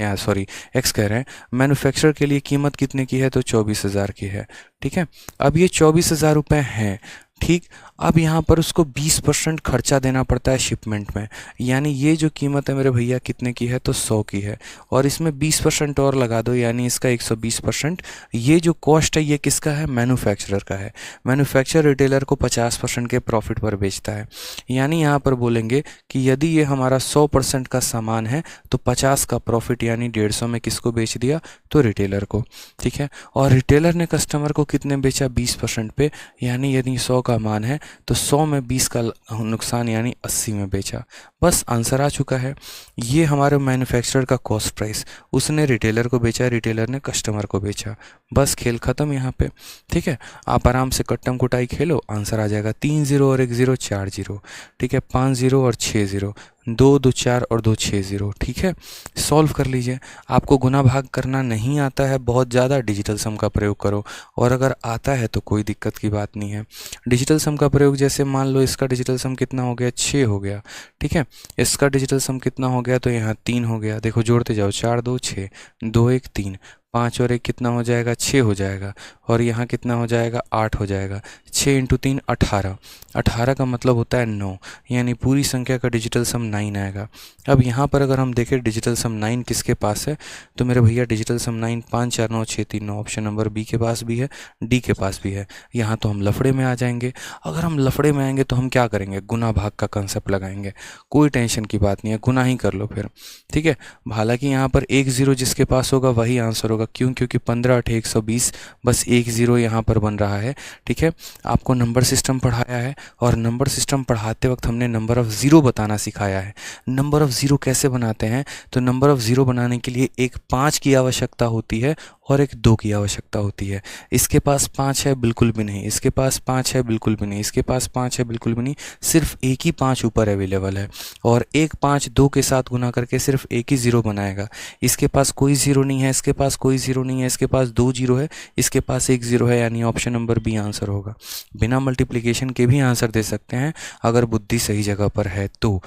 X कह रहे हैं, मैन्युफैक्चरर के लिए कीमत कितने की है? तो 24,000 की है। ठीक है, अब ये 24,000 रुपये हैं, ठीक। अब यहाँ पर उसको 20% खर्चा देना पड़ता है शिपमेंट में, यानी ये जो कीमत है मेरे भैया कितने की है, तो 100 की है, और इसमें 20% और लगा दो यानी इसका 120%। ये जो कॉस्ट है ये किसका है, मैन्युफैक्चरर का है। मैन्युफैक्चरर रिटेलर को 50% के प्रॉफिट पर बेचता है, यानी यहाँ पर बोलेंगे कि यदि ये हमारा 100% का सामान है तो 50 का प्रॉफिट यानी 150 में किसको बेच दिया, तो रिटेलर को। ठीक है, और रिटेलर ने कस्टमर को कितने बेचा, 20% पे, यानी यदि 100 का मान है तो 100 में 20 का नुकसान यानी 80 में बेचा। बस आंसर आ चुका है। ये हमारे मैन्युफैक्चरर का कॉस्ट प्राइस, उसने रिटेलर को बेचा, रिटेलर ने कस्टमर को बेचा। बस खेल ख़त्म यहाँ पे। ठीक है, आप आराम से कट्टम कुटाई खेलो, आंसर आ जाएगा 3 0 और 1 0 4 0। ठीक है, 5 0 और 6 0, 2 2 4 और 2 6 0। ठीक है, सॉल्व कर लीजिए। आपको गुना भाग करना नहीं आता है बहुत ज़्यादा, डिजिटल सम का प्रयोग करो, और अगर आता है तो कोई दिक्कत की बात नहीं है। डिजिटल सम का प्रयोग जैसे मान लो इसका डिजिटल सम कितना हो गया, 6 हो गया। ठीक है, इसका डिजिटल सम कितना हो गया, तो यहाँ 3 हो गया। देखो जोड़ते जाओ, 4 2 6, 2 1 3, 5 और 1 कितना हो जाएगा, 6 हो जाएगा, और यहाँ कितना हो जाएगा, 8 हो जाएगा। 6 इंटू 3 18, 18 का मतलब होता है 9, यानी पूरी संख्या का डिजिटल सम 9 आएगा। अब यहाँ पर अगर हम देखें डिजिटल सम 9 किसके पास है, तो मेरे भैया डिजिटल सम 9 5 4 9 6 3 9, ऑप्शन नंबर बी के पास भी है, डी के पास भी है। यहाँ तो हम लफड़े में आ जाएंगे। अगर हम लफड़े में आएंगे तो हम क्या करेंगे, गुना भाग का कंसेप्ट लगाएंगे। कोई टेंशन की बात नहीं है, गुना ही कर लो फिर। ठीक है, हालांकि यहाँ पर 1 0 जिसके पास होगा वही आंसर होगा, क्यों, क्योंकि 15 8 120, बस 1 0 यहाँ पर बन रहा है। ठीक है, आपको नंबर सिस्टम पढ़ाया है, और नंबर सिस्टम पढ़ाते वक्त हमने नंबर ऑफ़ ज़ीरो बताना सिखाया है। नंबर ऑफ़ ज़ीरो कैसे बनाते हैं, तो नंबर ऑफ़ ज़ीरो बनाने के लिए एक 5 की आवश्यकता होती है और एक 2 की आवश्यकता होती है। इसके पास 5 है, बिल्कुल भी नहीं, इसके पास 5 है, बिल्कुल भी नहीं, इसके पास 5 है, बिल्कुल भी नहीं, सिर्फ एक ही 5 ऊपर अवेलेबल है, और एक 5 2 के साथ गुना करके सिर्फ एक ही ज़ीरो बनाएगा। इसके पास कोई ज़ीरो नहीं है, इसके पास कोई ज़ीरो नहीं है, इसके पास 2 ज़ीरो है, इसके पास 1 ज़ीरो है, यानी ऑप्शन नंबर बी आंसर होगा। बिना मल्टीप्लिकेशन के भी आंसर दे सकते हैं अगर बुद्धि सही जगह पर है तो।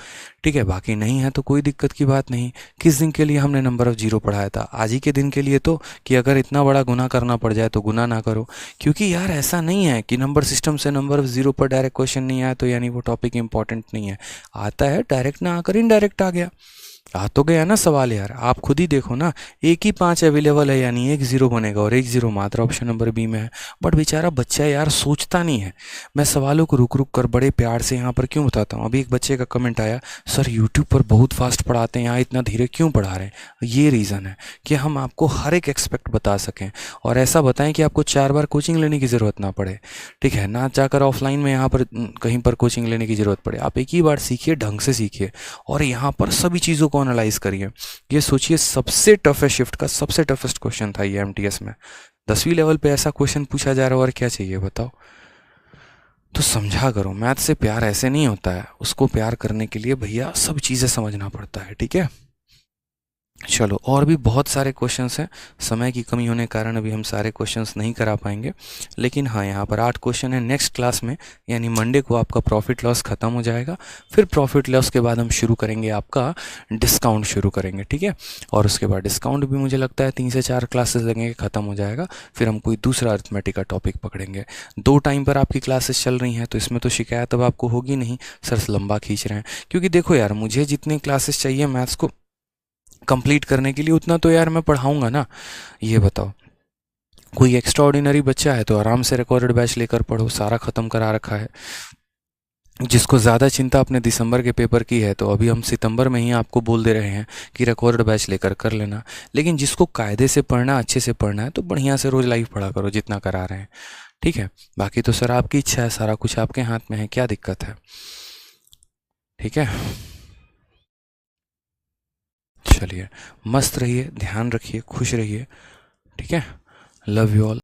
ठीक है, बाकी नहीं है तो कोई दिक्कत की बात नहीं। किस दिन के लिए हमने नंबर ऑफ़ ज़ीरो पढ़ाया था, आज ही के दिन के लिए, तो कि अगर इतना बड़ा गुना करना पड़ जाए तो गुना ना करो, क्योंकि यार ऐसा नहीं है कि नंबर सिस्टम से नंबर ऑफ़ ज़ीरो पर डायरेक्ट क्वेश्चन नहीं आया तो यानी वो टॉपिक इंपॉर्टेंट नहीं है। आता है, डायरेक्ट ना आकर इनडायरेक्ट आ गया, आ तो गया ना सवाल यार। आप खुद ही देखो ना, एक ही 5 अवेलेबल है, यानी एक ज़ीरो बनेगा, और एक ज़ीरो मात्र ऑप्शन नंबर बी में है। बट बेचारा बच्चा यार सोचता नहीं है। मैं सवालों को रुक रुक कर बड़े प्यार से यहाँ पर क्यों बताता हूँ। अभी एक बच्चे का कमेंट आया, सर यूट्यूब पर बहुत फास्ट पढ़ाते हैं, यहाँ इतना धीरे क्यों पढ़ा रहे हैं। ये रीज़न है कि हम आपको हर एक एक्सपेक्ट बता सकें, और ऐसा बताएं कि आपको 4 बार कोचिंग लेने की ज़रूरत ना पड़े। ठीक है, ना जाकर ऑफलाइन में यहाँ पर कहीं पर कोचिंग लेने की ज़रूरत पड़े। आप एक ही बार सीखिए, ढंग से सीखिए, और यहाँ पर सभी चीज़ों को एनालाइज करिए। ये सोचिए सबसे टफेस्ट शिफ्ट का सबसे टफेस्ट क्वेश्चन था ये एमटीएस में। 10वीं लेवल पे ऐसा क्वेश्चन पूछा जा रहा है, और क्या चाहिए बताओ। तो समझा करो, मैथ से प्यार ऐसे नहीं होता है, उसको प्यार करने के लिए भैया सब चीज़ें समझना पड़ता है। ठीक है, चलो, और भी बहुत सारे क्वेश्चंस हैं, समय की कमी होने के कारण अभी हम सारे क्वेश्चंस नहीं करा पाएंगे, लेकिन हाँ यहाँ पर 8 क्वेश्चन है। नेक्स्ट क्लास में यानी मंडे को आपका प्रॉफिट लॉस ख़त्म हो जाएगा, फिर प्रॉफिट लॉस के बाद हम शुरू करेंगे आपका डिस्काउंट शुरू करेंगे। ठीक है, और उसके बाद डिस्काउंट भी मुझे लगता है 3 से 4 क्लासेस लगेंगे, ख़त्म हो जाएगा, फिर हम कोई दूसरा अर्थमेटिक का टॉपिक पकड़ेंगे। 2 टाइम पर आपकी क्लासेस चल रही हैं, तो इसमें तो शिकायत अब आपको होगी नहीं, सर लंबा खींच रहे हैं, क्योंकि देखो यार मुझे जितनी क्लासेस चाहिए मैथ्स को कंप्लीट करने के लिए उतना तो यार मैं पढ़ाऊंगा ना। ये बताओ, कोई एक्स्ट्रा ऑर्डिनरी बच्चा है तो आराम से रिकॉर्डेड बैच लेकर पढ़ो, सारा ख़त्म करा रखा है। जिसको ज़्यादा चिंता अपने दिसंबर के पेपर की है तो अभी हम सितंबर में ही आपको बोल दे रहे हैं कि रिकॉर्डेड बैच लेकर कर लेना। लेकिन जिसको कायदे से पढ़ना, अच्छे से पढ़ना है, तो बढ़िया से रोज़ लाइव पढ़ा करो जितना करा रहे हैं। ठीक है, बाकी तो सर आपकी इच्छा है, सारा कुछ आपके हाथ में है, क्या दिक्कत है। ठीक है, चलिए, मस्त रहिए, ध्यान रखिए, खुश रहिए। ठीक है, लव यू ऑल।